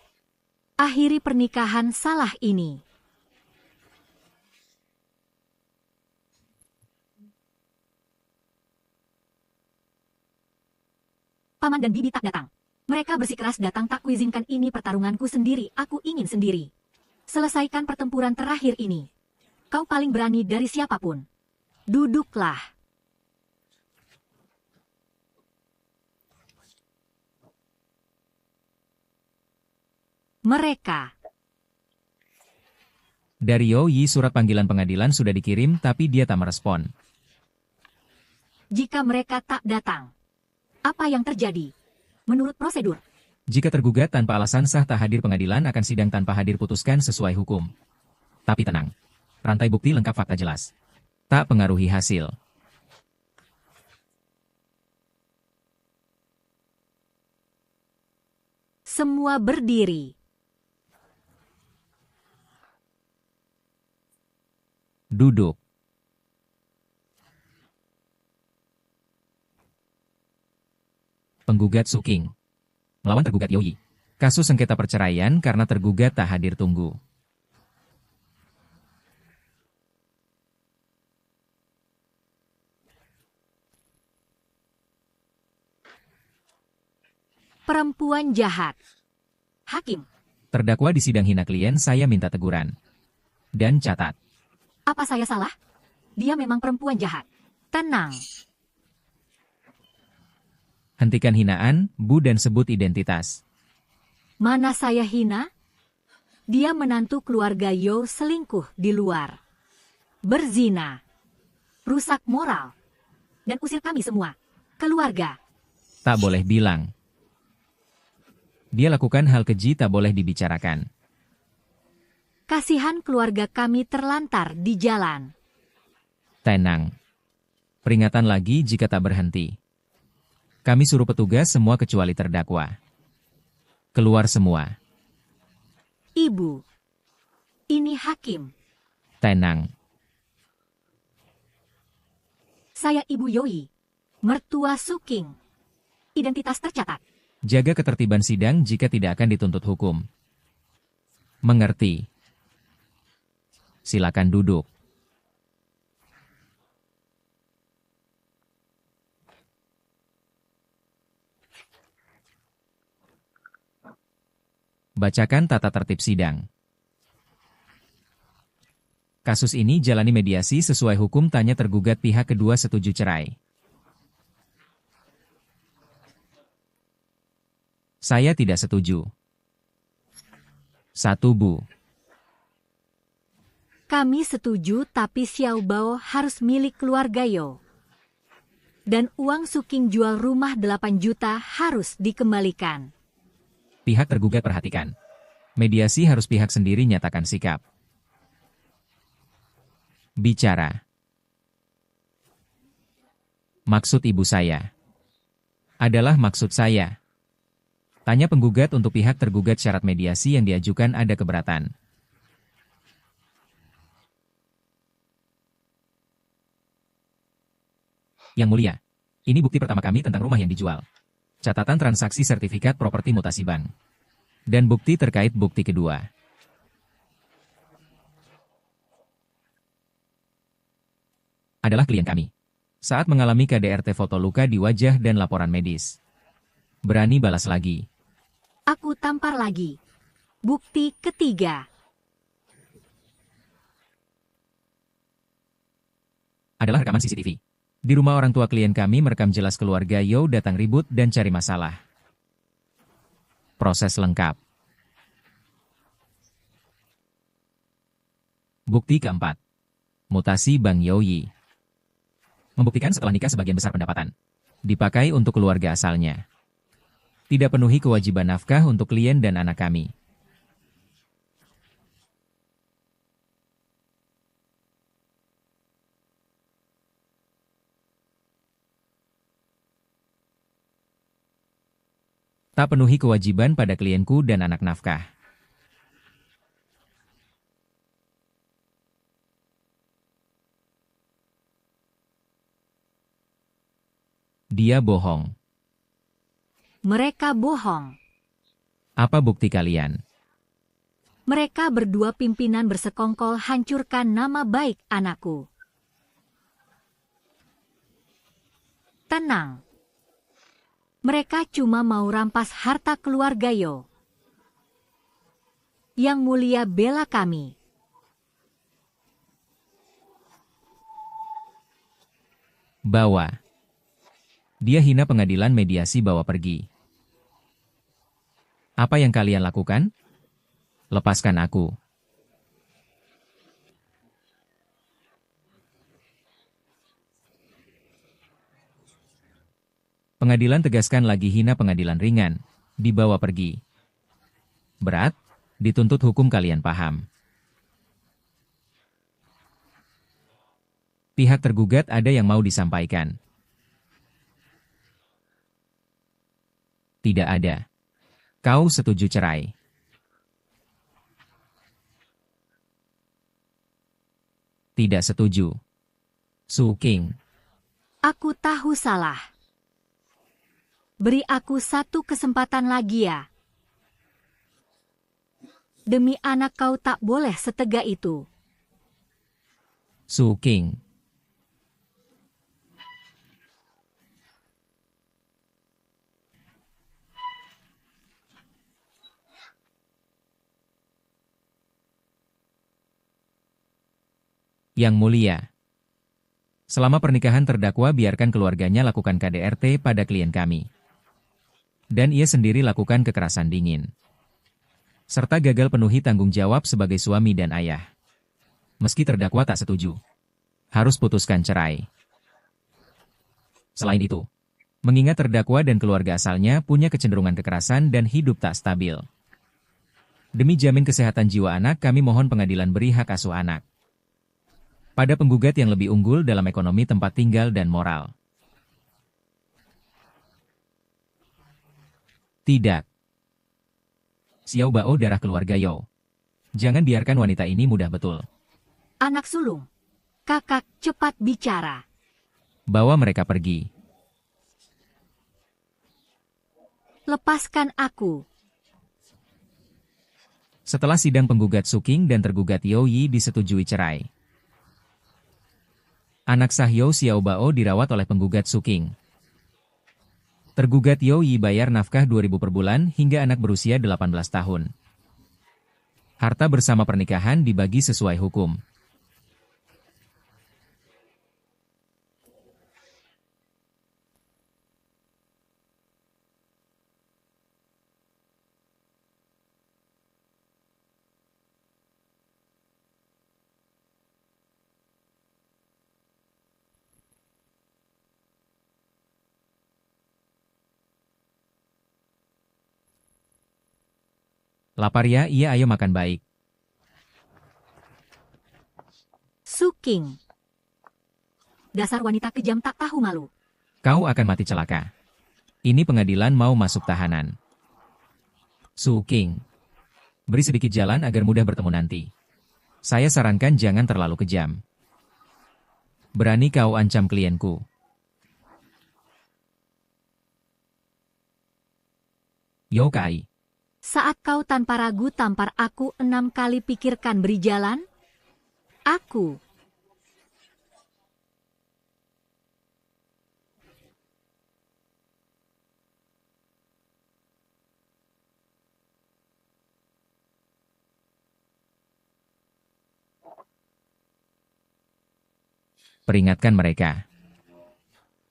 Akhiri pernikahan salah ini. Paman dan bibi tak datang. Mereka bersikeras datang, tak kuizinkan, ini pertarunganku sendiri, aku ingin sendiri. Selesaikan pertempuran terakhir ini. Kau paling berani dari siapapun. Duduklah. Mereka. Dari Yi surat panggilan pengadilan sudah dikirim tapi dia tak merespon. Jika mereka tak datang, apa yang terjadi? Menurut prosedur, Jika tergugat tanpa alasan sah tak hadir, pengadilan akan sidang tanpa hadir, putuskan sesuai hukum. Tapi tenang, rantai bukti lengkap, fakta jelas. Tak pengaruhi hasil. semua berdiri. Duduk. Penggugat Suking melawan tergugat Yoyi. Kasus sengketa perceraian karena tergugat tak hadir, tunggu. Perempuan jahat. Hakim, Terdakwa di sidang hina klien, saya minta teguran. Dan catat. apa saya salah? Dia memang perempuan jahat. Tenang. Hentikan hinaan, Bu, dan sebut identitas. Mana saya hina? Dia menantu keluarga Yo, selingkuh di luar. Berzina. Rusak moral. Dan usir kami semua. Keluarga. Tak boleh bilang. Dia lakukan hal keji, tak boleh dibicarakan. Kasihan keluarga kami terlantar di jalan. Tenang. Peringatan lagi jika tak berhenti. Kami suruh petugas semua kecuali terdakwa. Keluar semua. Ibu, ini hakim. Tenang. Saya Ibu Yoi, mertua Suking. Identitas tercatat. Jaga ketertiban sidang jika tidak akan dituntut hukum. Mengerti. Silakan duduk. Bacakan tata tertib sidang. Kasus ini jalani mediasi sesuai hukum tanya tergugat pihak kedua setuju cerai. Saya tidak setuju. 1 Bu. Kami setuju tapi Xiao Bao harus milik keluarga Yo. Dan uang Suking jual rumah 8 juta harus dikembalikan. Pihak tergugat perhatikan. Mediasi harus pihak sendiri nyatakan sikap. Bicara. Maksud ibu saya. Adalah maksud saya. Tanya penggugat untuk pihak tergugat syarat mediasi yang diajukan ada keberatan. Yang mulia, ini bukti pertama kami tentang rumah yang dijual. Catatan transaksi sertifikat properti mutasi bank. Dan bukti terkait bukti kedua. Adalah klien kami. Saat mengalami KDRT foto luka di wajah dan laporan medis. Berani balas lagi. Aku tampar lagi. Bukti ketiga. Adalah rekaman CCTV. Di rumah orang tua klien kami merekam jelas keluarga Yo datang ribut dan cari masalah. Proses lengkap. Bukti keempat. Mutasi Bang Yoyi. Membuktikan setelah nikah sebagian besar pendapatan dipakai untuk keluarga asalnya. Tidak penuhi kewajiban nafkah untuk klien dan anak kami. Tak penuhi kewajiban pada klienku dan anak nafkah. Dia bohong. Mereka bohong. Apa bukti kalian? Mereka berdua pimpinan bersekongkol hancurkan nama baik anakku. Tenang. Mereka cuma mau rampas harta keluarga Yo. Yang mulia bela kami. Bawa. Dia hina pengadilan mediasi bawa pergi. Apa yang kalian lakukan? Lepaskan aku. Pengadilan tegaskan lagi hina pengadilan ringan, dibawa pergi. Berat, dituntut hukum kalian paham. Pihak tergugat ada yang mau disampaikan. Tidak ada. Kau setuju cerai. Tidak setuju. Suking. Aku tahu salah. Beri aku satu kesempatan lagi ya. Demi anak kau tak boleh setega itu. Suking. Yang mulia. Selama pernikahan terdakwa biarkan keluarganya lakukan KDRT pada klien kami. Dan ia sendiri lakukan kekerasan dingin. Serta gagal penuhi tanggung jawab sebagai suami dan ayah. Meski terdakwa tak setuju. Harus putuskan cerai. Selain itu, mengingat terdakwa dan keluarga asalnya punya kecenderungan kekerasan dan hidup tak stabil. Demi jamin kesehatan jiwa anak, kami mohon pengadilan beri hak asuh anak pada penggugat yang lebih unggul dalam ekonomi tempat tinggal dan moral. Tidak. Xiao Bao darah keluarga Yao. Jangan biarkan wanita ini mudah betul. Anak sulung. Kakak, cepat bicara. Bawa mereka pergi. Lepaskan aku. Setelah sidang penggugat Suking dan tergugat Yao Yi disetujui cerai. Anak sah Yao Xiao Bao dirawat oleh penggugat Suking. Tergugat Yao Yi bayar nafkah 2.000 per bulan hingga anak berusia 18 tahun. Harta bersama pernikahan dibagi sesuai hukum. Lapar ya? Iya, ayo makan baik. Suking. Dasar wanita kejam tak tahu malu. Kau akan mati celaka. Ini pengadilan mau masuk tahanan. Suking. Beri sedikit jalan agar mudah bertemu nanti. Saya sarankan jangan terlalu kejam. Berani kau ancam klienku. Yo Kai. Saat kau tanpa ragu tampar aku 6 kali pikirkan beri jalan? Aku. Peringatkan mereka.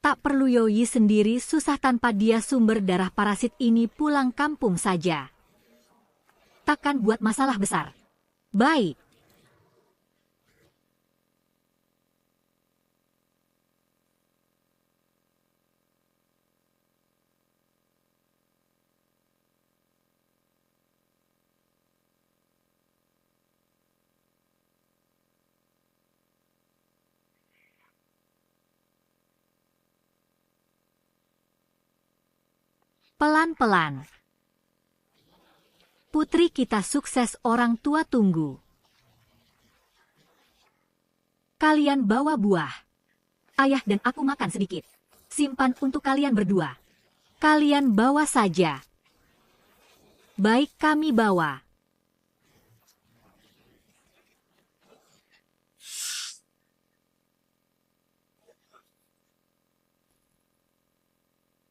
Tak perlu Yoyi sendiri susah tanpa dia sumber darah parasit ini pulang kampung saja. Takkan buat masalah besar. Baik. Pelan-pelan. Putri kita sukses, orang tua tunggu. Kalian bawa buah. Ayah dan aku makan sedikit. Simpan untuk kalian berdua. Kalian bawa saja. Baik, kami bawa.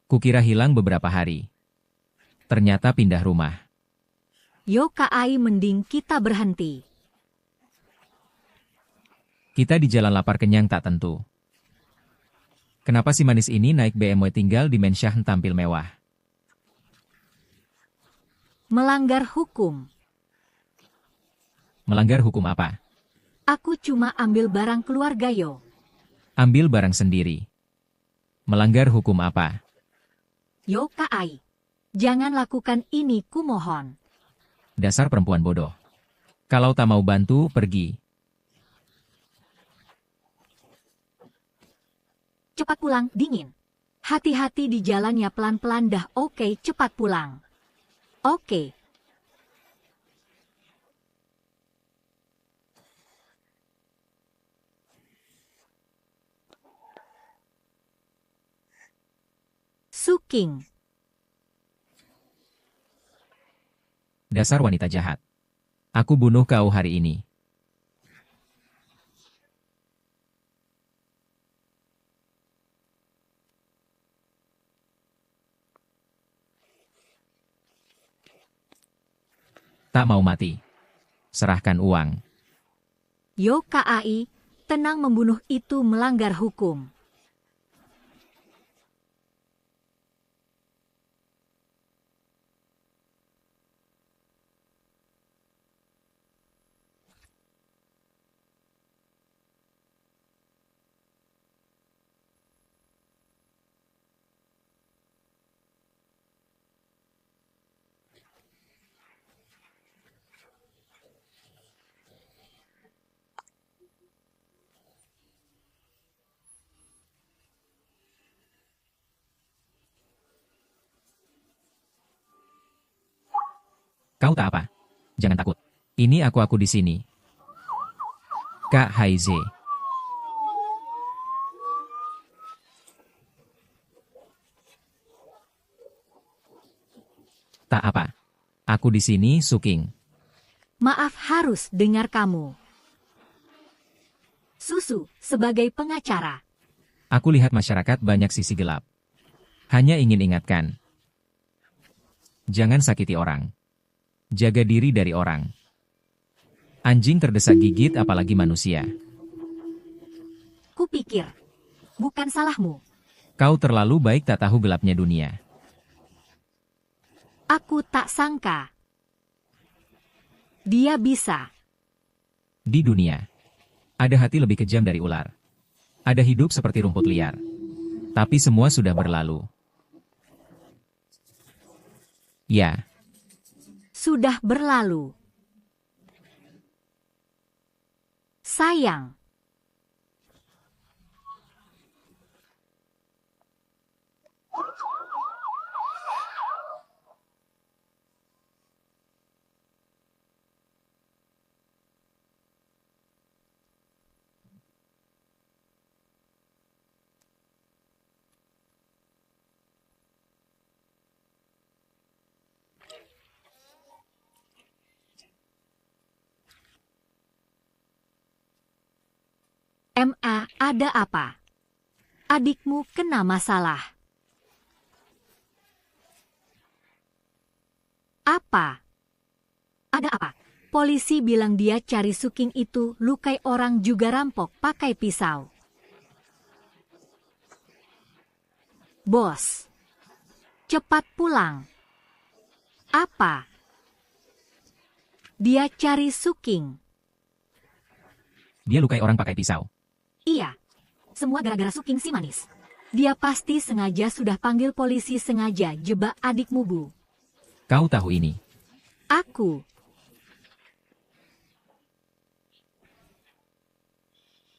Kukira hilang beberapa hari. Ternyata pindah rumah. Yo Kai, mending kita berhenti. Kita di jalan lapar kenyang tak tentu. Kenapa si manis ini naik BMW tinggal di Mensyah tampil mewah? Melanggar hukum. Melanggar hukum apa? Aku cuma ambil barang keluarga Yo. Ambil barang sendiri. Melanggar hukum apa? Yo Kai. Jangan lakukan ini, kumohon. Dasar perempuan bodoh. Kalau tak mau bantu, pergi. Cepat pulang, dingin. Hati-hati di jalan ya, pelan-pelan dah. Oke, cepat pulang. Oke. Suking. Dasar wanita jahat. Aku bunuh kau hari ini. Tak mau mati. Serahkan uang. Yo Kai, tenang, membunuh itu melanggar hukum. Kau tak apa. Jangan takut. Ini aku di sini. Kak Haize. Tak apa. Aku di sini, Suking. Maaf harus dengar kamu. Susu, sebagai pengacara. Aku lihat masyarakat banyak sisi gelap. Hanya ingin ingatkan. Jangan sakiti orang. Jaga diri dari orang. Anjing terdesak gigit apalagi manusia. Kupikir. Bukan salahmu. Kau terlalu baik tak tahu gelapnya dunia. Aku tak sangka. Dia bisa. Di dunia, ada hati lebih kejam dari ular. Ada hidup seperti rumput liar. Tapi semua sudah berlalu. Ya. Sudah berlalu. Sayang. Ma, ada apa? Adikmu kena masalah. Apa? Ada apa? Polisi bilang dia cari Suking itu lukai orang juga rampok pakai pisau. Bos. Cepat pulang. Apa? Dia cari Suking. Dia lukai orang pakai pisau. Iya. Semua gara-gara Suking si manis. Dia pasti sengaja sudah panggil polisi sengaja jebak adikmu, Bu. Kau tahu ini. Aku.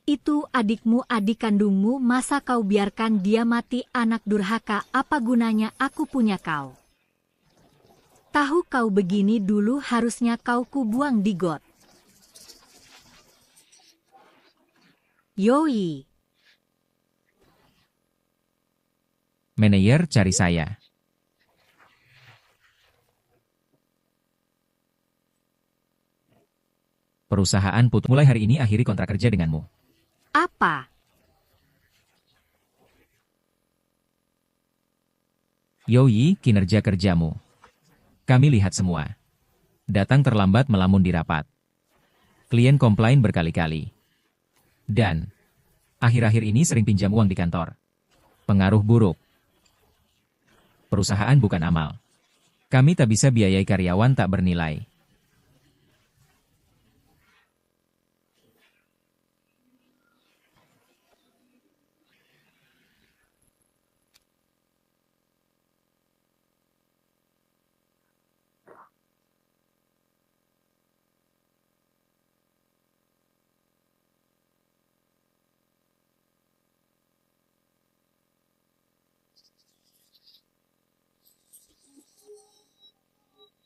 Itu adikmu, adik kandungmu, masa kau biarkan dia mati, anak durhaka, apa gunanya aku punya kau? Tahu kau begini dulu harusnya kau kubuang di got. Yoi. Manajer cari saya. Perusahaan putus. Mulai hari ini akhiri kontrak kerja denganmu. Apa? Yoi, kinerja kerjamu. Kami lihat semua. Datang terlambat melamun di rapat. Klien komplain berkali-kali. Dan, akhir-akhir ini sering pinjam uang di kantor. Pengaruh buruk. Perusahaan bukan amal. Kami tak bisa biayai karyawan tak bernilai.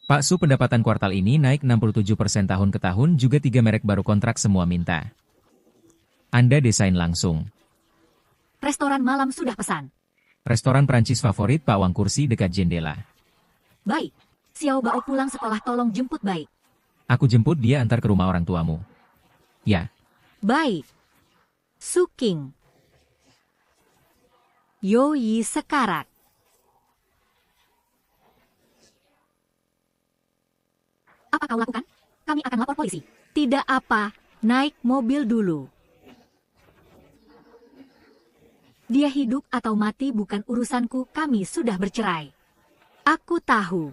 Pak Su, pendapatan kuartal ini naik 67% tahun ke tahun, juga 3 merek baru kontrak semua minta. Anda desain langsung. Restoran malam sudah pesan. Restoran Prancis favorit Pak Wang, kursi dekat jendela. Baik. Xiao Bao pulang sekolah, tolong jemput baik. Aku jemput dia antar ke rumah orang tuamu. Ya. Baik. Suking. Yoi sekarat. Apa kau lakukan? Kami akan lapor polisi. Tidak apa, naik mobil dulu. Dia hidup atau mati bukan urusanku, kami sudah bercerai. Aku tahu.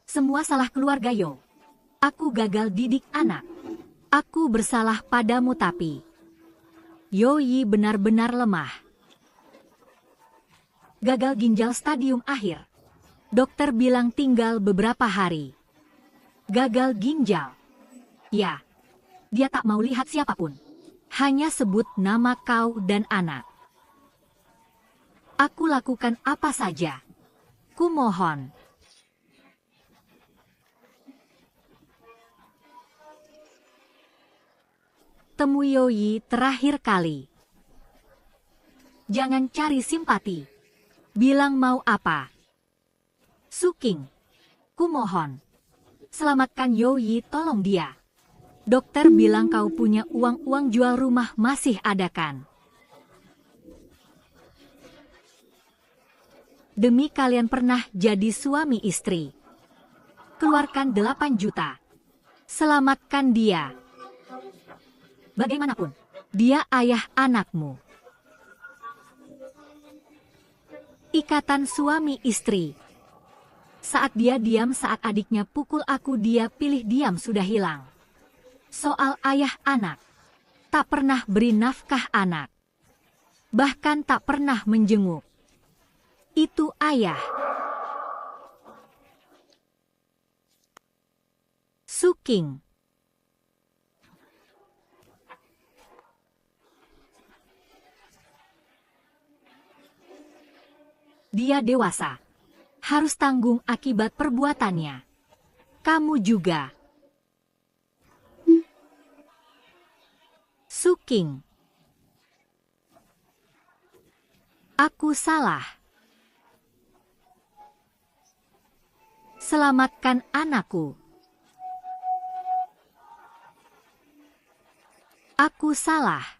Semua salah keluarga Yo. Aku gagal didik anak. Aku bersalah padamu tapi Yoi benar-benar lemah. Gagal ginjal stadium akhir. Dokter bilang tinggal beberapa hari. Gagal ginjal. Ya, dia tak mau lihat siapapun. Hanya sebut nama kau dan anak. Aku lakukan apa saja. Kumohon. bertemu Yoyi terakhir kali. Jangan cari simpati. Bilang mau apa? Suking, kumohon. Selamatkan Yoyi, tolong dia. Dokter bilang kau punya uang jual rumah masih ada kan? Demi kalian pernah jadi suami istri. Keluarkan 8 juta. Selamatkan dia. Bagaimanapun, dia ayah anakmu. Ikatan suami istri. Saat dia diam saat adiknya pukul aku, dia pilih diam sudah hilang. Soal ayah anak. Tak pernah beri nafkah anak. Bahkan tak pernah menjenguk. Itu ayah. Suking. Dia dewasa. Harus tanggung akibat perbuatannya. Kamu juga. Suking. Aku salah. Selamatkan anakku. Aku salah.